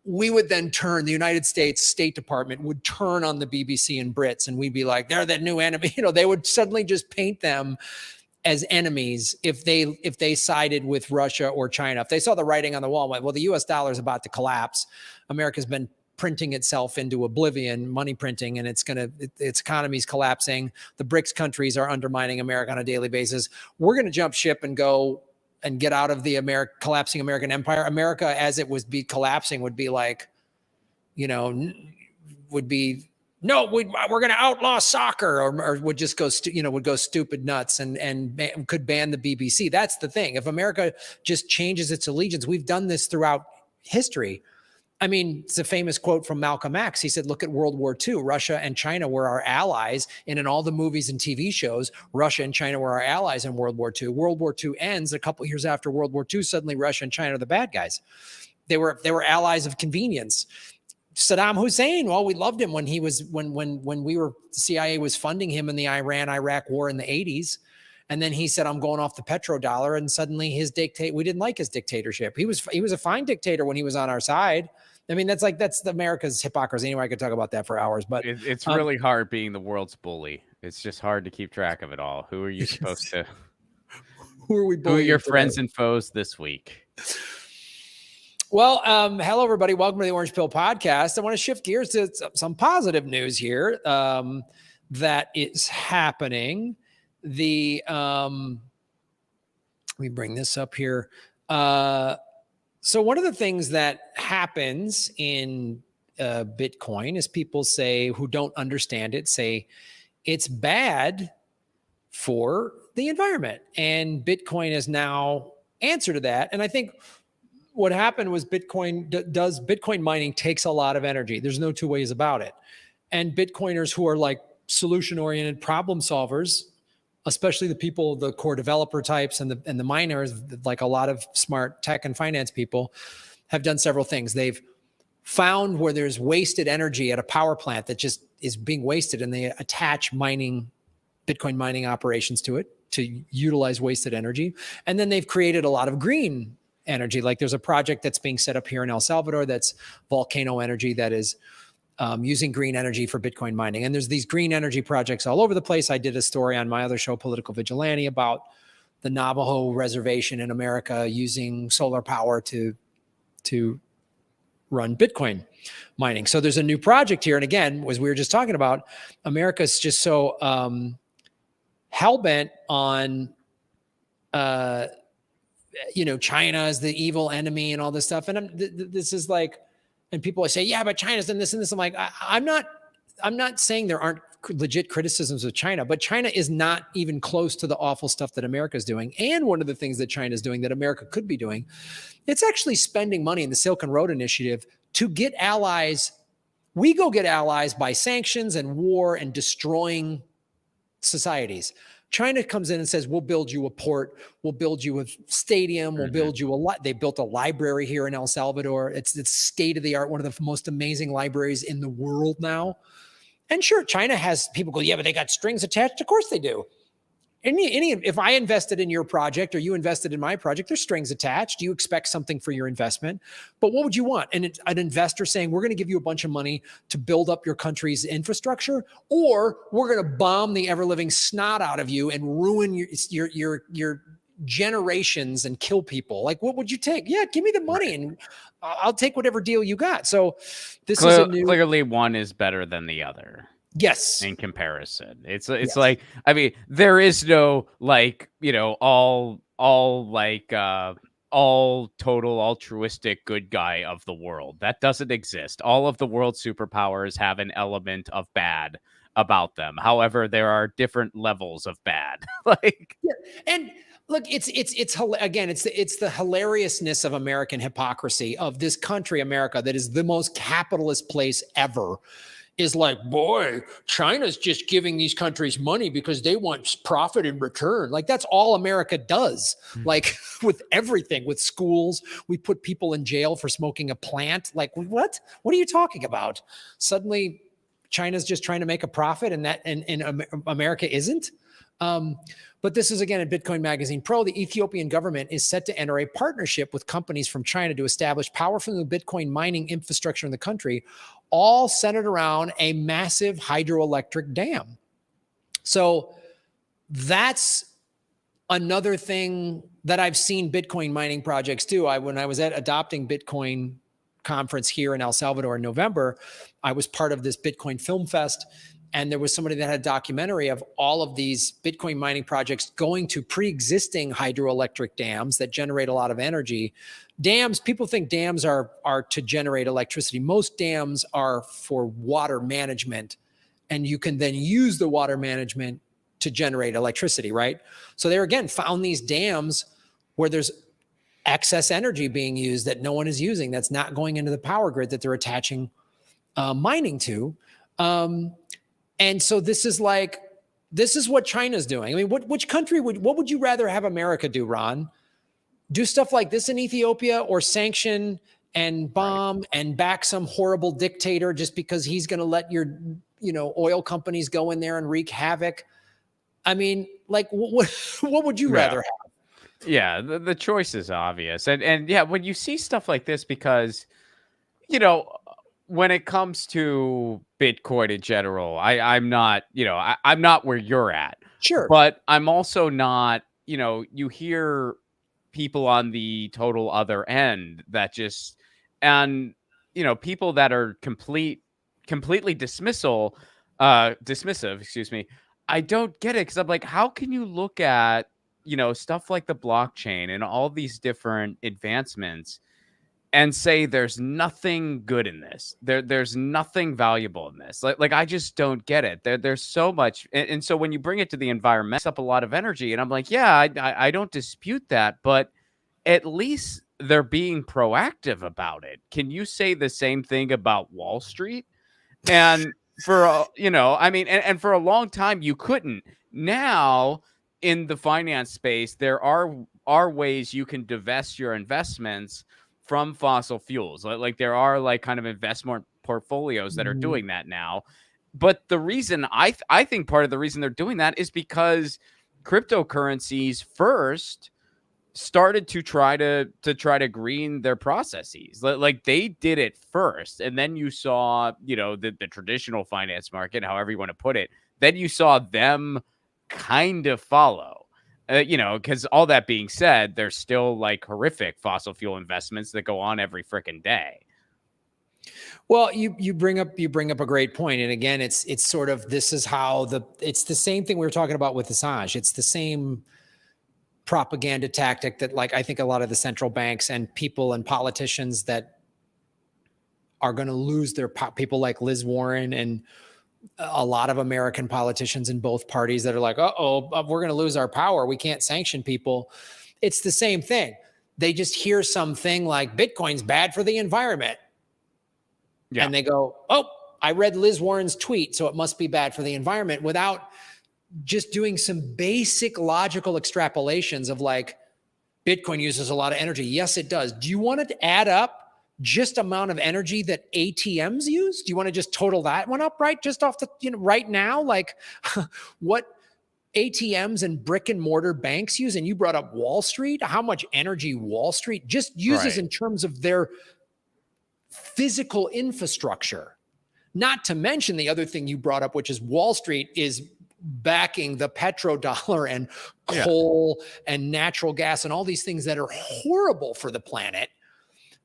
we would then turn, the United States State Department would turn on the BBC and Brits, and we'd be like, they're the new enemy. They would suddenly just paint them as enemies if they sided with Russia or China. If they saw the writing on the wall, went, well, the US dollar is about to collapse. America's been printing itself into oblivion, money printing, and its economy's collapsing. The BRICS countries are undermining America on a daily basis. We're going to jump ship and go and get out of the collapsing American empire. America, as it was collapsing, would be like, would be, no, we're going to outlaw soccer, or would just go, would go stupid nuts and could ban the BBC. That's the thing. If America just changes its allegiance, we've done this throughout history. I mean, it's a famous quote from Malcolm X. He said, look at World War II. Russia and China were our allies. And in all the movies and TV shows, Russia and China were our allies in World War II. World War II ends a couple years after World War II. Suddenly, Russia and China are the bad guys. They were allies of convenience. Saddam Hussein, well, we loved him when he was, when the CIA was funding him in the Iran-Iraq war in the 80s. And then he said, I'm going off the petrodollar. And suddenly we didn't like his dictatorship. He was a fine dictator when he was on our side. I mean, that's America's hypocrisy. Anyway, I could talk about that for hours, but it's really hard being the world's bully. It's just hard to keep track of it all. Who are you supposed to? Who are we? Who are your friends and foes this week? Well, hello everybody. Welcome to the Orange Pill Podcast. I want to shift gears to some positive news here that is happening. Let me bring this up here. So one of the things that happens in Bitcoin is people who don't understand it, say it's bad for the environment. And Bitcoin has now answered to that. And I think what happened was Bitcoin mining takes a lot of energy. There's no two ways about it. And Bitcoiners who are like solution-oriented problem solvers, especially the people, the core developer types and the miners, like a lot of smart tech and finance people, have done several things. They've found where there's wasted energy at a power plant that just is being wasted, and they attach Bitcoin mining operations to it to utilize wasted energy. And then they've created a lot of green energy. Like there's a project that's being set up here in El Salvador that's Volcano Energy that is using green energy for Bitcoin mining. And there's these green energy projects all over the place. I did a story on my other show, Political Vigilante, about the Navajo reservation in America using solar power to run Bitcoin mining. So there's a new project here. And again, as we were just talking about, America's just so hell-bent on China as the evil enemy and all this stuff. And this is like, and people say, yeah, but China's done this and this. I'm like, I'm not saying there aren't legit criticisms of China, but China is not even close to the awful stuff that America's doing. And one of the things that China's doing that America could be doing, it's actually spending money in the Silk Road Initiative to get allies. We go get allies by sanctions and war and destroying societies. China comes in and says, we'll build you a port, we'll build you a stadium, we'll build you they built a library here in El Salvador. It's state of the art, one of the most amazing libraries in the world now. And sure, China has people go, yeah, but they got strings attached. Of course they do. If I invested in your project or you invested in my project, there's strings attached. You expect something for your investment. But what would you want? And an investor saying, we're going to give you a bunch of money to build up your country's infrastructure, or we're going to bomb the ever-living snot out of you and ruin your generations and kill people. Like, what would you take? Yeah, give me the money and I'll take whatever deal you got. So this is clearly one is better than the other. Yes. In comparison, it's yes. Like, I mean, there is no like, all total altruistic good guy of the world. That doesn't exist. All of the world's superpowers have an element of bad about them. However, there are different levels of bad. And look, it's the hilariousness of American hypocrisy of this country, America, that is the most capitalist place ever. Is like, boy, China's just giving these countries money because they want profit in return. Like, that's all America does. Like, with everything, with schools, we put people in jail for smoking a plant. Like, what? What are you talking about? Suddenly, China's just trying to make a profit, and America isn't. But this is again at Bitcoin Magazine Pro. The Ethiopian government is set to enter a partnership with companies from China to establish powerful new Bitcoin mining infrastructure in the country, all centered around a massive hydroelectric dam. So that's another thing that I've seen Bitcoin mining projects do. When I was at Adopting Bitcoin conference here in El Salvador in November, I was part of this Bitcoin Film Fest. And there was somebody that had a documentary of all of these Bitcoin mining projects going to pre-existing hydroelectric dams that generate a lot of energy. Dams, people think dams are to generate electricity. Most dams are for water management, and you can then use the water management to generate electricity, right? So they again found these dams where there's excess energy being used that no one is using, that's not going into the power grid that they're attaching mining to. And so this is what China's doing. I mean, what would you rather have America do, Ron? Do stuff like this in Ethiopia, or sanction and bomb and back some horrible dictator just because he's going to let your, oil companies go in there and wreak havoc? I mean, like, what would you rather have? Yeah, the choice is obvious. And yeah, when you see stuff like this, because, when it comes to Bitcoin in general, I'm not, I'm not where you're at. Sure. But I'm also not, you hear people on the total other end that just, and, people that are completely dismissive, excuse me. I don't get it, because I'm like, how can you look at, stuff like the blockchain and all these different advancements and say there's nothing good in this? There's nothing valuable in this. Like I just don't get it. There's so much, and so when you bring it to the environment, it's up a lot of energy, and I'm like, yeah, I don't dispute that, but at least they're being proactive about it. Can you say the same thing about Wall Street? And for I mean, and for a long time you couldn't. Now in the finance space, there are ways you can divest your investments from fossil fuels. Like there are like kind of investment portfolios that are doing that now. But the reason I think part of the reason they're doing that is because cryptocurrencies first started to try to green their processes. Like they did it first, and then you saw, the traditional finance market, however you want to put it, then you saw them kind of follow. Because all that being said, there's still like horrific fossil fuel investments that go on every freaking day. Well, you bring up a great point, and again, it's sort of, this is how it's the same thing we were talking about with Assange. It's the same propaganda tactic that, like, I think a lot of the central banks and people and politicians that are going to lose their people like Liz Warren and a lot of American politicians in both parties that are like, we're going to lose our power, we can't sanction people. It's the same thing. They just hear something like Bitcoin's bad for the environment. Yeah. And they go, I read Liz Warren's tweet, so it must be bad for the environment, without just doing some basic logical extrapolations of like, Bitcoin uses a lot of energy. Yes, it does. Do you want to add up just amount of energy that ATMs use? Do you want to just total that one up, right? Just off the, right now, like what ATMs and brick and mortar banks use? And you brought up Wall Street, how much energy Wall Street just uses in terms of their physical infrastructure. Not to mention the other thing you brought up, which is Wall Street is backing the petrodollar and coal and natural gas and all these things that are horrible for the planet.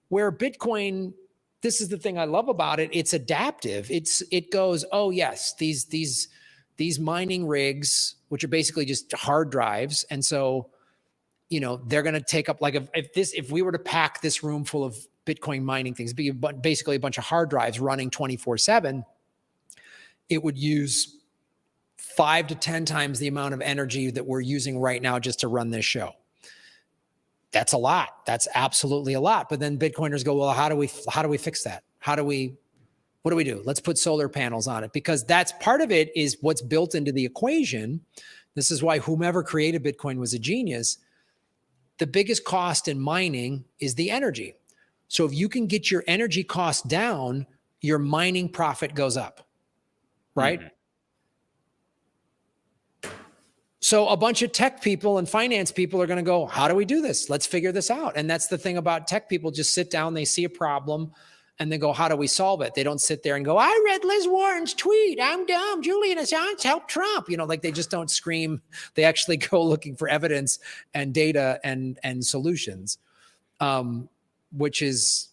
Where Bitcoin, this is the thing I love about it, it's adaptive. It goes, yes, these mining rigs, which are basically just hard drives. And so, they're going to take up, like, if we were to pack this room full of Bitcoin mining things, be basically a bunch of hard drives running 24/7, it would use 5 to 10 times the amount of energy that we're using right now just to run this show. That's a lot. That's absolutely a lot. But then Bitcoiners go, well, how do we fix that? What do we do? Let's put solar panels on it, because that's part of it, is what's built into the equation. This is why whomever created Bitcoin was a genius. The biggest cost in mining is the energy. So if you can get your energy costs down, your mining profit goes up, right? Mm-hmm. So a bunch of tech people and finance people are going to go, how do we do this? Let's figure this out. And that's the thing about tech people, just sit down, they see a problem, and they go, how do we solve it? They don't sit there and go, I read Liz Warren's tweet. I'm dumb. Julian Assange helped Trump. Like they just don't scream. They actually go looking for evidence and data and solutions, which is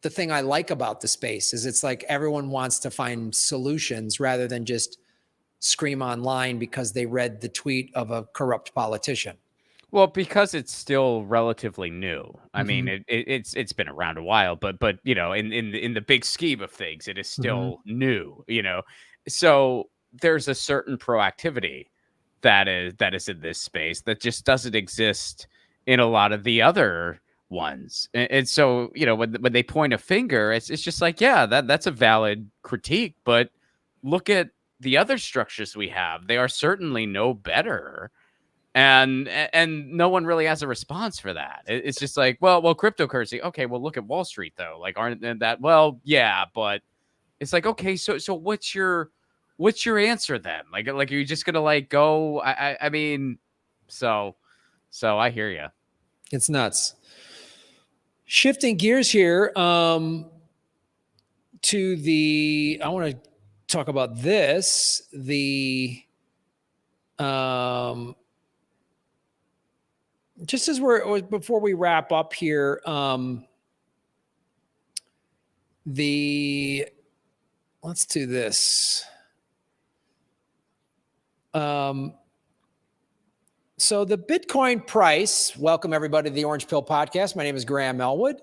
the thing I like about the space. Is it's like everyone wants to find solutions rather than just scream online because they read the tweet of a corrupt politician. Well, because it's still relatively new. I mean, it's been around a while, but in the big scheme of things, it is still new. So there's a certain proactivity that is in this space that just doesn't exist in a lot of the other ones. And so when they point a finger, it's just like, yeah, that's a valid critique, but look at the other structures we have. They are certainly no better. And no one really has a response for that. It's just like, well, cryptocurrency. Okay, well, look at Wall Street though. Like, aren't that? Well, yeah, but it's like, okay, so what's your answer then? Like, are you just gonna like go? I mean, so I hear you. It's nuts. Shifting gears here to I want to talk about this. Just as before we wrap up here, let's do this. So the Bitcoin price, welcome everybody to the Orange Pill Podcast. My name is Graham Elwood,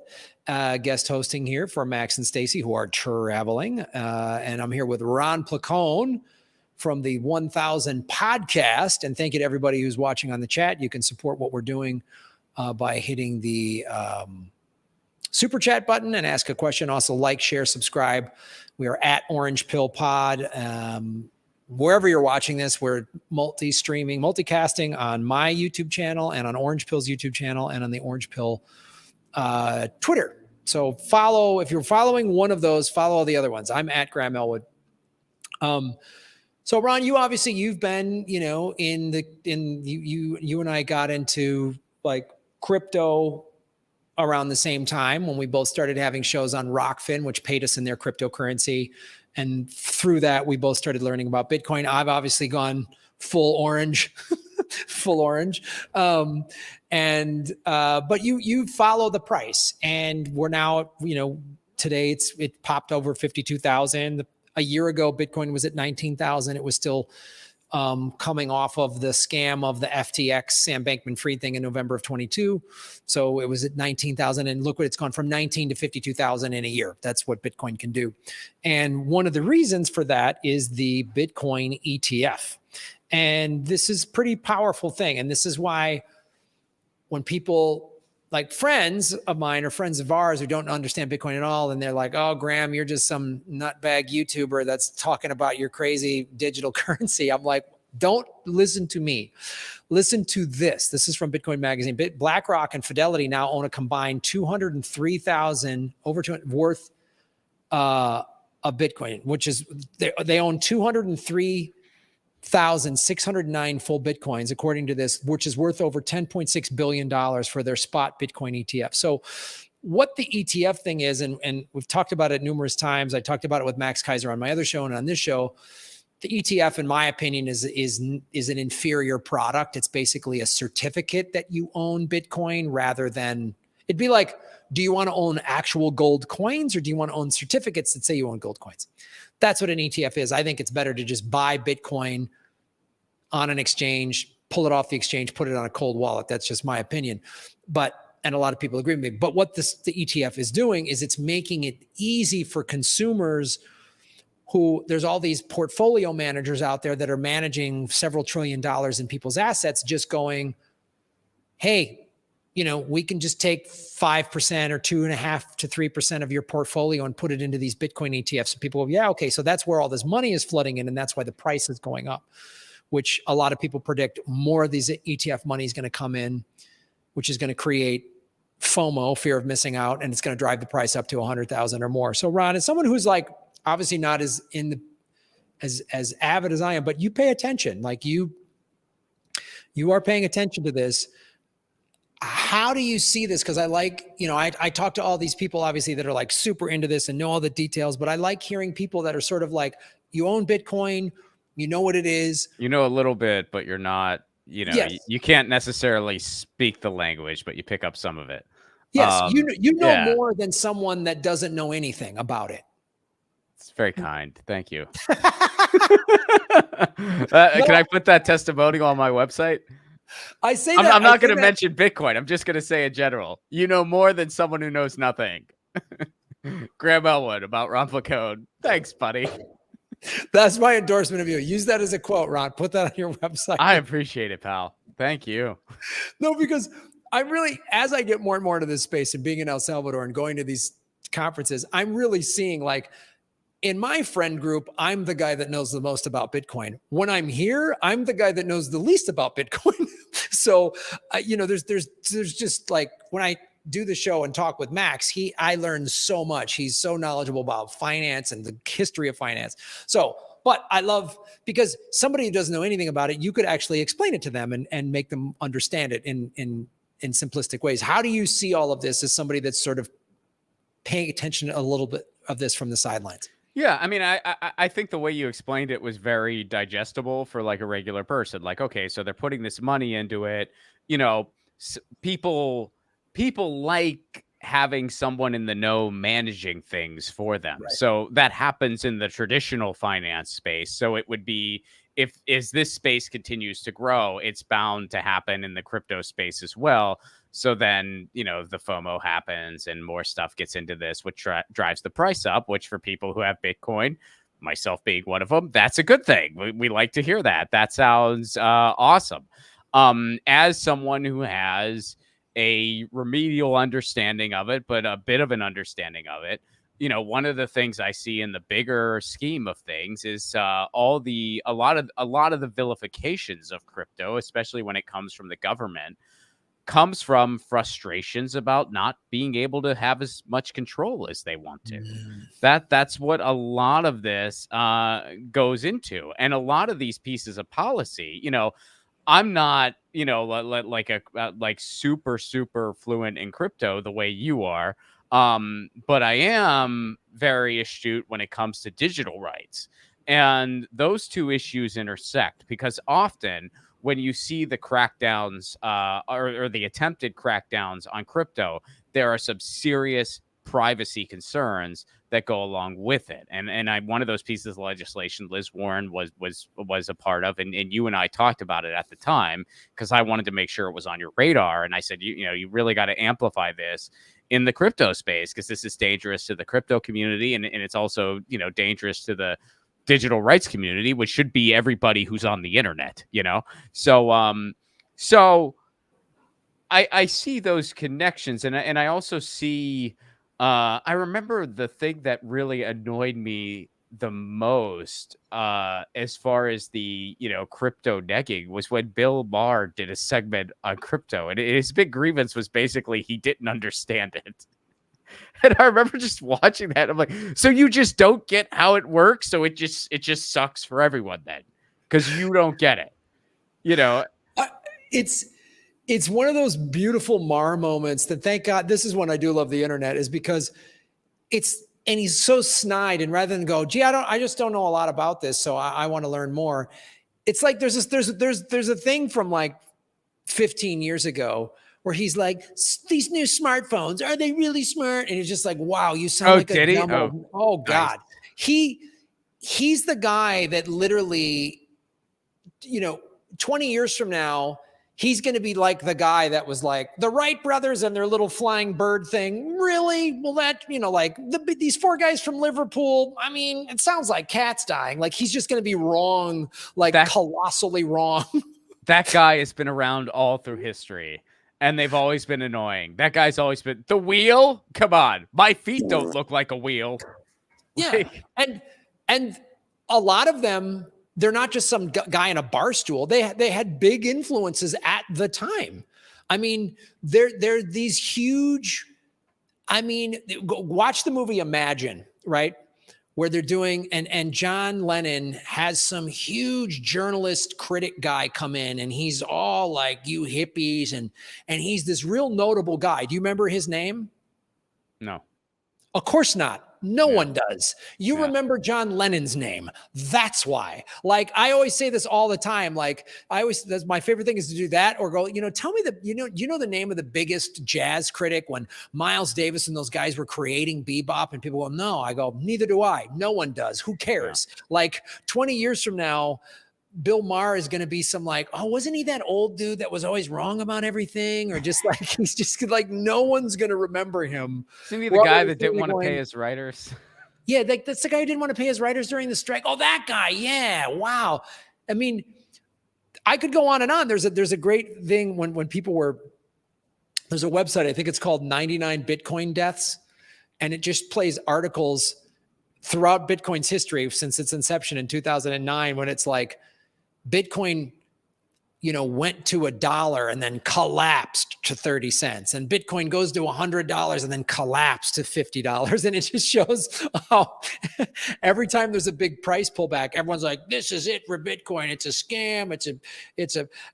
guest hosting here for Max and Stacy, who are traveling. And I'm here with Ron Placone from the 1000 podcast. And thank you to everybody who's watching on the chat. You can support what we're doing by hitting the super chat button and ask a question. Also like, share, subscribe. We are at Orange Pill Pod. Wherever you're watching this, we're multi-streaming, multicasting on my YouTube channel and on Orange Pill's YouTube channel and on the Orange Pill Twitter. So if you're following one of those, follow all the other ones. I'm at Graham Elwood. So Ron, you've been, you and I got into like crypto around the same time when we both started having shows on Rockfin, which paid us in their cryptocurrency. And through that, we both started learning about Bitcoin. I've obviously gone full orange, but you follow the price, and we're now, today it popped over 52,000. A year ago, Bitcoin was at 19,000. It was still coming off of the scam of the FTX Sam Bankman-Fried thing in November of 22. So it was at 19,000, and look what it's gone from 19 to 52,000 in a year. That's what Bitcoin can do. And one of the reasons for that is the Bitcoin ETF. And this is a pretty powerful thing. And this is why when people like friends of mine or friends of ours who don't understand Bitcoin at all, and they're like, oh, Graham, you're just some nutbag YouTuber that's talking about your crazy digital currency. I'm like, don't listen to me. Listen to this. This is from Bitcoin Magazine. BlackRock and Fidelity now own a combined 203,000 worth of Bitcoin, which is they own 203,609 full Bitcoins, according to this, which is worth over $10.6 billion for their spot Bitcoin ETF. So what the ETF thing is, and we've talked about it numerous times. I talked about it with Max Kaiser on my other show and on this show. The ETF, in my opinion, is an inferior product. It's basically a certificate that you own Bitcoin rather than, it'd be like, do you want to own actual gold coins or do you want to own certificates that say you own gold coins? That's what an ETF is. I think it's better to just buy Bitcoin on an exchange, pull it off the exchange, put it on a cold wallet. That's just my opinion. And a lot of people agree with me. But what the ETF is doing is it's making it easy for consumers who, there's all these portfolio managers out there that are managing several $1 trillion in people's assets, just going, hey, we can just take 5% or 2.5% to 3% of your portfolio and put it into these Bitcoin ETFs. So people go, yeah, okay, so that's where all this money is flooding in, and that's why the price is going up, which a lot of people predict more of these ETF money is going to come in, which is going to create FOMO, fear of missing out, and it's going to drive the price up to 100,000 or more. So Ron, as someone who's like obviously not as avid as I am, but you pay attention, like you You are paying attention to this. How do you see this? Because I like, I talk to all these people, obviously, that are like super into this and know all the details, but I like hearing people that are sort of like, you own Bitcoin, you know what it is. You know a little bit, but you're not, Yes. you can't necessarily speak the language, but you pick up some of it. Yes. You know Yeah, more than someone that doesn't know anything about it. it's very kind. Thank you. No, Can I put that testimonial on my website? I say I'm that. not going to mention Bitcoin. I'm just going to say in general, you know more than someone who knows nothing. Graham Elwood about Rampla Code. Thanks, buddy. That's my endorsement of you. Use that as a quote, Ron. Put that on your website. I appreciate it, pal. Thank you. No, because I'm really, as I get more and more into this space and being in El Salvador and going to these conferences, I'm really seeing like, in my friend group, I'm the guy that knows the most about Bitcoin. When I'm here, I'm the guy that knows the least about Bitcoin. So, there's just like when I do the show and talk with Max, I learned so much. He's so knowledgeable about finance and the history of finance. So, but I love, because somebody who doesn't know anything about it, you could actually explain it to them and make them understand it in simplistic ways. How do you see all of this as somebody that's sort of paying attention a little bit of this from the sidelines? Yeah, I mean, I think the way you explained it was very digestible for like a regular person. Like, okay, so they're putting this money into it. People like having someone in the know managing things for them. Right. So that happens in the traditional finance space. So it would be, as this space continues to grow, it's bound to happen in the crypto space as well. So then, the FOMO happens and more stuff gets into this, which drives the price up, which for people who have Bitcoin, myself being one of them, that's a good thing. We like to hear that. That sounds awesome. As someone who has a remedial understanding of it, but a bit of an understanding of it, one of the things I see in the bigger scheme of things is a lot of the vilifications of crypto, especially when it comes from the government, comes from frustrations about not being able to have as much control as they want to. That's what a lot of this goes into. And a lot of these pieces of policy, I'm not, like super, super fluent in crypto the way you are. But I am very astute when it comes to digital rights. And those two issues intersect because often when you see the crackdowns or the attempted crackdowns on crypto, there are some serious privacy concerns that go along with it. And one of those pieces of legislation Liz Warren was a part of, and you and I talked about it at the time because I wanted to make sure it was on your radar. And I said, you really got to amplify this in the crypto space because this is dangerous to the crypto community, and it's also, dangerous to the digital rights community, which should be everybody who's on the internet, So I see those connections, and I also see. I remember the thing that really annoyed me the most, as far as the crypto negging, was when Bill Maher did a segment on crypto, and his big grievance was basically he didn't understand it. And I remember just watching that. I'm like, so you just don't get how it works? So it just sucks for everyone then because you don't get it. It's one of those beautiful Maher moments that, thank God, this is when I do love the internet, is because and he's so snide, and rather than go, gee, I just don't know a lot about this, so I want to learn more. It's like there's a thing from like 15 years ago where he's like, these new smartphones, are they really smart? And he's just like, wow, you sound like a dumb. Oh God. Nice. He's the guy that literally, 20 years from now, he's going to be like the guy that was like the Wright brothers and their little flying bird thing. Really? Well, that, like these four guys from Liverpool. I mean, it sounds like cats dying. Like he's just going to be wrong, like colossally wrong. That guy has been around all through history, and they've always been annoying. That guy's always been the wheel. Come on, my feet don't look like a wheel. Yeah, and a lot of them, they're not just some guy in a bar stool. They had big influences at the time. I mean, they're these huge. I mean, watch the movie Imagine, right? where they're doing, and John Lennon has some huge journalist critic guy come in, and he's all like, you hippies, and he's this real notable guy. Do you remember his name? No. Of course not. No Yeah. one does. You Yeah. remember John Lennon's name. That's why. Like, I always say this all the time. Like, that's my favorite thing is to do that or go, tell me the name of the biggest jazz critic when Miles Davis and those guys were creating bebop, and people go, no. I go, neither do I. No one does. Who cares? Yeah. Like 20 years from now, Bill Maher is going to be some like, oh, wasn't he that old dude that was always wrong about everything? Or just like, he's just like, no one's going to remember him. Isn't he the guy that didn't want to pay his writers? Yeah, that's the guy who didn't want to pay his writers during the strike. Oh, that guy. Yeah, wow. I mean, I could go on and on. There's a great thing when people were, there's a website, I think it's called 99 Bitcoin Deaths, and it just plays articles throughout Bitcoin's history since its inception in 2009, when it's like, Bitcoin, went to $1 and then collapsed to 30 cents, and Bitcoin goes to $100 and then collapsed to $50. And it just shows how every time there's a big price pullback, everyone's like, this is it for Bitcoin. It's a scam.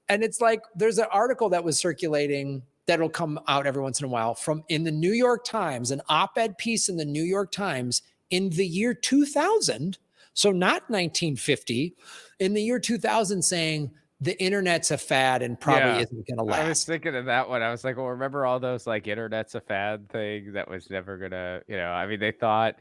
And it's like, there's an article that was circulating that'll come out every once in a while in the New York Times, an op-ed piece in the New York Times in the year 2000. So not 1950, in the year 2000, saying the internet's a fad and probably isn't going to last. I was thinking of that one. I was like, well, remember all those like internet's a fad thing that was never going to, I mean, they thought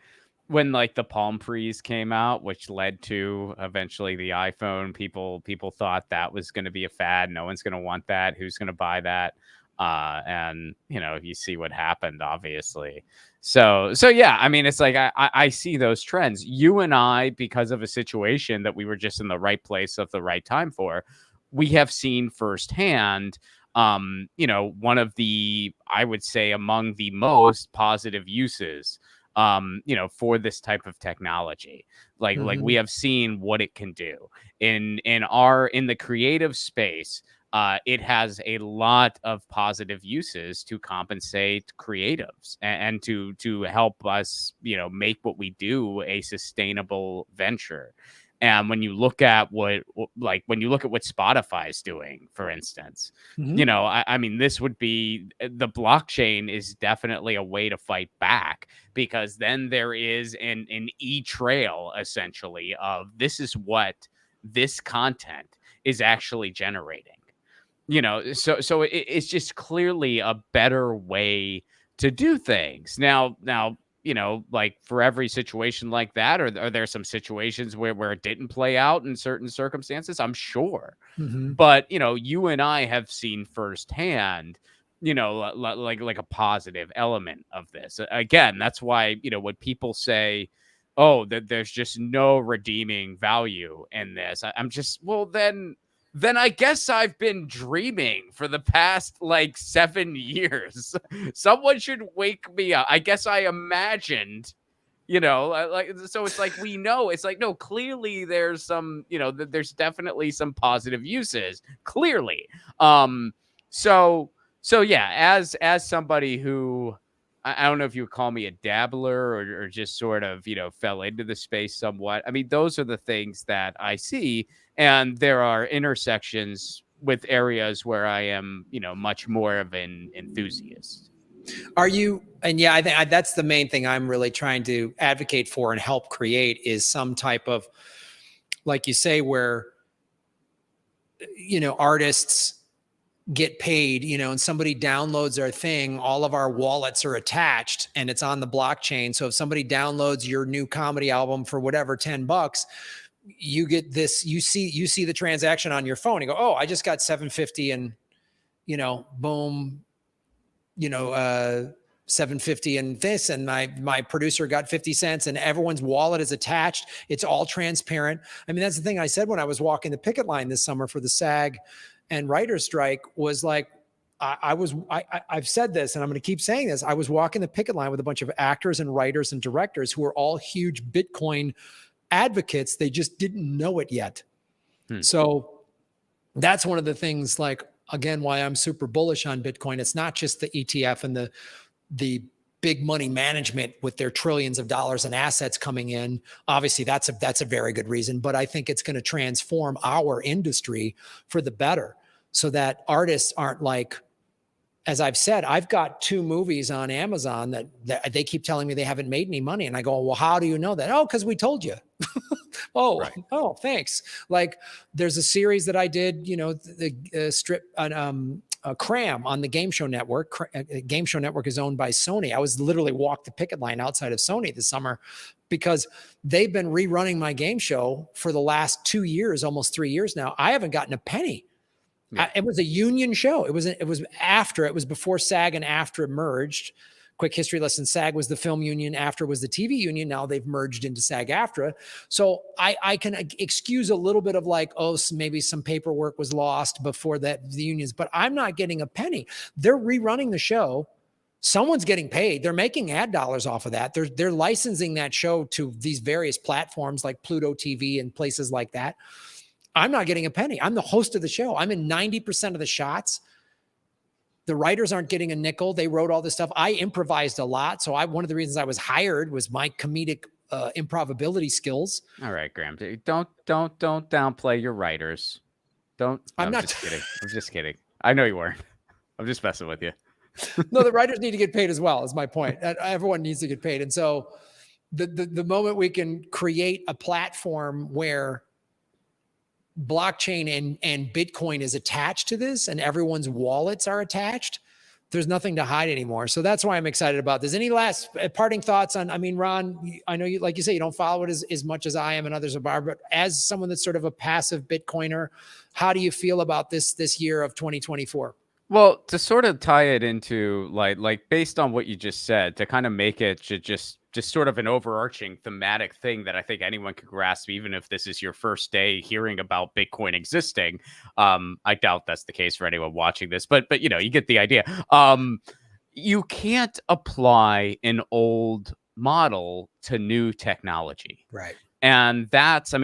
when like the Palm Pre's came out, which led to eventually the iPhone, people thought that was going to be a fad. No one's going to want that. Who's going to buy that? And you see what happened, obviously. So yeah, I mean, it's like, I see those trends. You and I, because of a situation that we were just in the right place at the right time for, we have seen firsthand, one of the, I would say, among the most positive uses, for this type of technology. Like we have seen what it can do in the creative space. It has a lot of positive uses to compensate creatives and to help us, make what we do a sustainable venture. And when you look at what Spotify is doing, for instance, I mean, this would be, the blockchain is definitely a way to fight back, because then there is an e-trail essentially of this is what this content is actually generating. So it's just clearly a better way to do things. Now, like for every situation like that, or are there some situations where it didn't play out in certain circumstances? I'm sure. But, you and I have seen firsthand, like a positive element of this. Again, that's why, when people say, oh, that there's just no redeeming value in this, I'm just, well, then I guess I've been dreaming for the past like 7 years. Someone should wake me up. I guess I imagined, so it's like, we know, it's like, no, clearly there's some, there's definitely some positive uses, clearly. So yeah, as somebody who, I don't know if you would call me a dabbler or just sort of, fell into the space somewhat. I mean, those are the things that I see. And there are intersections with areas where I am, much more of an enthusiast. Are you? And yeah, I think that's the main thing I'm really trying to advocate for and help create, is some type of, like you say, where, artists get paid, and somebody downloads our thing, all of our wallets are attached and it's on the blockchain. So if somebody downloads your new comedy album for whatever, $10, you get this, you see the transaction on your phone. You go, oh, I just got $750 and, boom, 750 and this, and my producer got 50 cents, and everyone's wallet is attached. It's all transparent. I mean, that's the thing I said when I was walking the picket line this summer for the SAG and writer's strike, was like, I've said this and I'm going to keep saying this. I was walking the picket line with a bunch of actors and writers and directors who are all huge Bitcoin advocates. They just didn't know it yet. So that's one of the things, like, again, why I'm super bullish on Bitcoin. It's not just the ETF and the big money management with their trillions of dollars in assets coming in. Obviously, that's a very good reason, but I think it's going to transform our industry for the better, so that artists aren't like, as I've said, I've got 2 movies on Amazon that they keep telling me they haven't made any money. And I go, well, how do you know that? Oh, because we told you. Right. Oh, thanks. Like, there's a series that I did, the strip on Cram on the Game Show Network. Game Show Network is owned by Sony. I was literally walked the picket line outside of Sony this summer because they've been rerunning my game show for the last 2 years, almost 3 years now. I haven't gotten a penny. Yeah. It was a union show. It was before SAG and AFTRA merged. Quick history lesson: SAG was the film union, AFTRA was the TV union. Now they've merged into SAG-AFTRA. So I can excuse a little bit of like, oh, maybe some paperwork was lost before the unions, but I'm not getting a penny. They're rerunning the show. Someone's getting paid. They're making ad dollars off of that. They're licensing that show to these various platforms like Pluto TV and places like that. I'm not getting a penny. I'm the host of the show. I'm in 90% of the shots. The writers aren't getting a nickel. They wrote all this stuff. I improvised a lot. So one of the reasons I was hired was my comedic improbability skills. All right, Graham. Don't downplay your writers. Don't. I'm not just kidding. I'm just kidding. I know you weren't. I'm just messing with you. No, the writers need to get paid as well, is my point. Everyone needs to get paid. And so the moment we can create a platform where blockchain and Bitcoin is attached to this and everyone's wallets are attached, there's nothing to hide anymore. So that's why I'm excited about this. Any last parting thoughts on, Ron, I know you, like you say, you don't follow it as much as I am and others are, but as someone that's sort of a passive Bitcoiner, how do you feel about this year of 2024? Well, to sort of tie it into like based on what you just said, to kind of make it just sort of an overarching thematic thing that I think anyone could grasp, even if this is your first day hearing about Bitcoin existing. I doubt that's the case for anyone watching this, but you get the idea. You can't apply an old model to new technology. Right. And that's,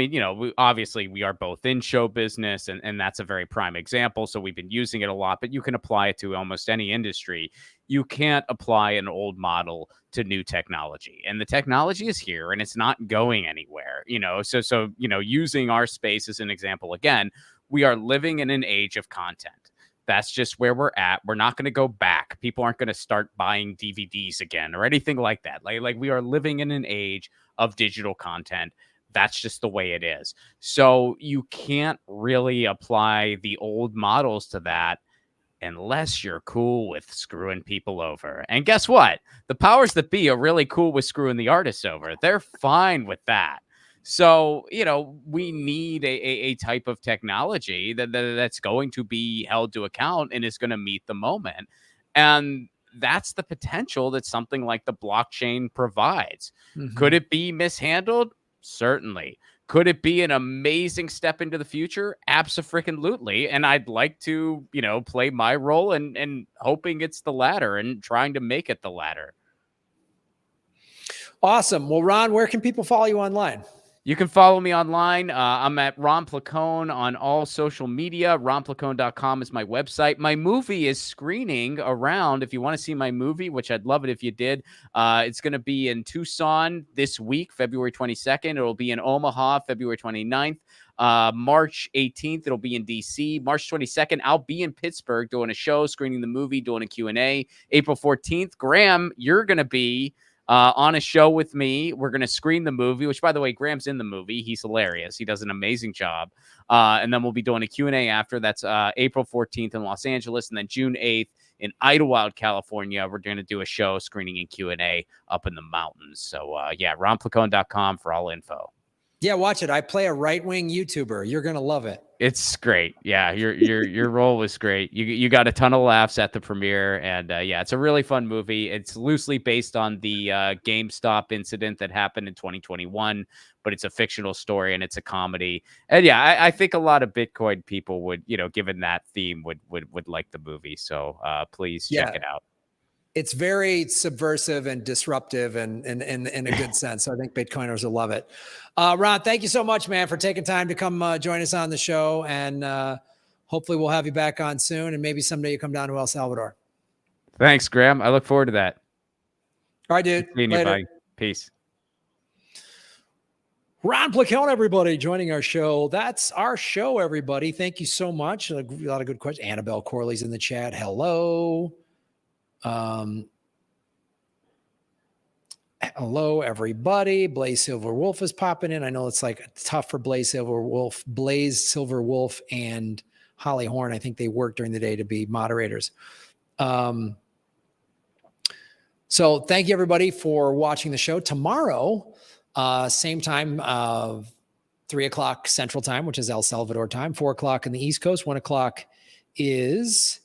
obviously we are both in show business and that's a very prime example. So we've been using it a lot, but you can apply it to almost any industry. You can't apply an old model to new technology, and the technology is here and it's not going anywhere, so using our space as an example, again, we are living in an age of content. That's just where we're at. We're not going to go back. People aren't going to start buying DVDs again or anything like that. Like we are living in an age of digital content. That's just the way it is. So you can't really apply the old models to that unless you're cool with screwing people over. And guess what? The powers that be are really cool with screwing the artists over. They're fine with that. So, we need a type of technology that's going to be held to account and is going to meet the moment. And that's the potential that something like the blockchain provides. Mm-hmm. Could it be mishandled? Certainly. Could it be an amazing step into the future? Abso-freaking-lutely. And I'd like to, play my role and hoping it's the latter and trying to make it the latter. Awesome. Well, Ron, where can people follow you online? You can follow me online. I'm at Ron Placone on all social media. RonPlacone.com is my website. My movie is screening around. If you want to see my movie, which I'd love it if you did, it's going to be in Tucson this week, February 22nd. It'll be in Omaha, February 29th. March 18th, it'll be in DC. March 22nd, I'll be in Pittsburgh doing a show, screening the movie, doing a Q&A. April 14th, Graham, you're going to be on a show with me. We're going to screen the movie, which, by the way, Graham's in the movie. He's hilarious. He does an amazing job. And then we'll be doing a Q&A after. That's April 14th in Los Angeles. And then June 8th in Idlewild, California, we're going to do a show screening and Q&A up in the mountains. So, ronplacone.com for all info. Yeah, watch it. I play a right-wing YouTuber. You're going to love it. It's great. Yeah, your role was great. You got a ton of laughs at the premiere, and it's a really fun movie. It's loosely based on the GameStop incident that happened in 2021, but it's a fictional story and it's a comedy. And I think a lot of Bitcoin people would, given that theme, would like the movie. So please check it out. It's very subversive and disruptive and in a good sense. So I think Bitcoiners will love it. Ron, thank you so much, man, for taking time to come join us on the show. And hopefully we'll have you back on soon. And maybe someday you come down to El Salvador. Thanks, Graham. I look forward to that. All right, dude. Seeing you, Later. buddy. Peace. Ron Placone, everybody, joining our show. That's our show, everybody. Thank you so much. A lot of good questions. Annabelle Corley's in the chat. Hello. Hello, everybody. Blaze Silver Wolf is popping in. I know it's like tough for Blaze Silver Wolf, and Holly Horn. I think they work during the day to be moderators. So thank you, everybody, for watching the show. Tomorrow, same time, 3 o'clock Central Time, which is El Salvador time, 4 o'clock in the East Coast, 1 o'clock is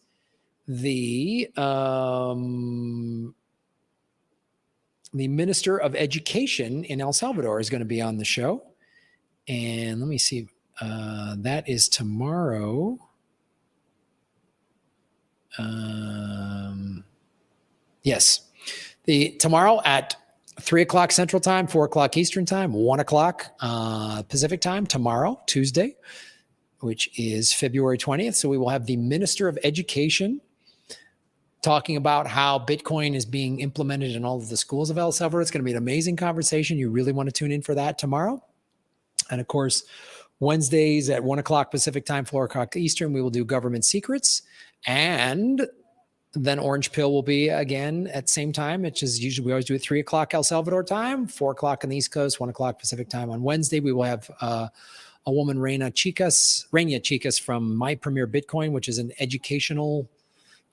the Minister of Education in El Salvador is going to be on the show. And let me see. That is tomorrow. Yes. Tomorrow at 3 o'clock Central Time, 4 o'clock Eastern Time, 1 o'clock Pacific Time, tomorrow, Tuesday, which is February 20th. So we will have the Minister of Education talking about how Bitcoin is being implemented in all of the schools of El Salvador. It's going to be an amazing conversation. You really want to tune in for that tomorrow. And of course, Wednesdays at 1 o'clock Pacific Time, 4 o'clock Eastern, we will do government secrets. And then Orange Pill will be again at the same time, which is usually we always do at 3 o'clock El Salvador time, 4 o'clock on the East Coast, 1 o'clock Pacific time. On Wednesday, we will have a woman, Reina Chicas from My Premier Bitcoin, which is an educational,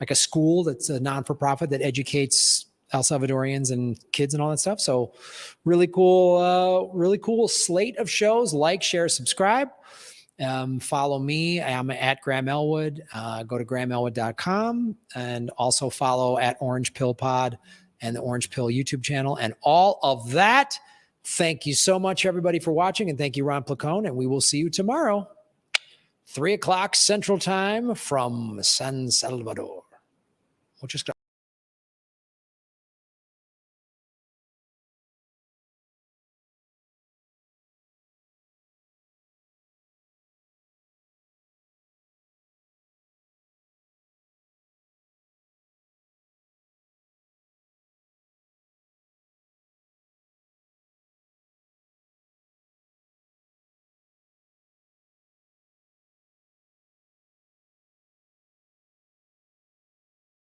like a school that's a non-for-profit that educates El Salvadorians and kids and all that stuff. So really cool slate of shows. Like, share, subscribe. Follow me. I'm at Graham Elwood. Go to grahamelwood.com and also follow at Orange Pill Pod and the Orange Pill YouTube channel and all of that. Thank you so much, everybody, for watching. And thank you, Ron Placone. And we will see you tomorrow, 3 o'clock Central Time from San Salvador. Muchas gracias.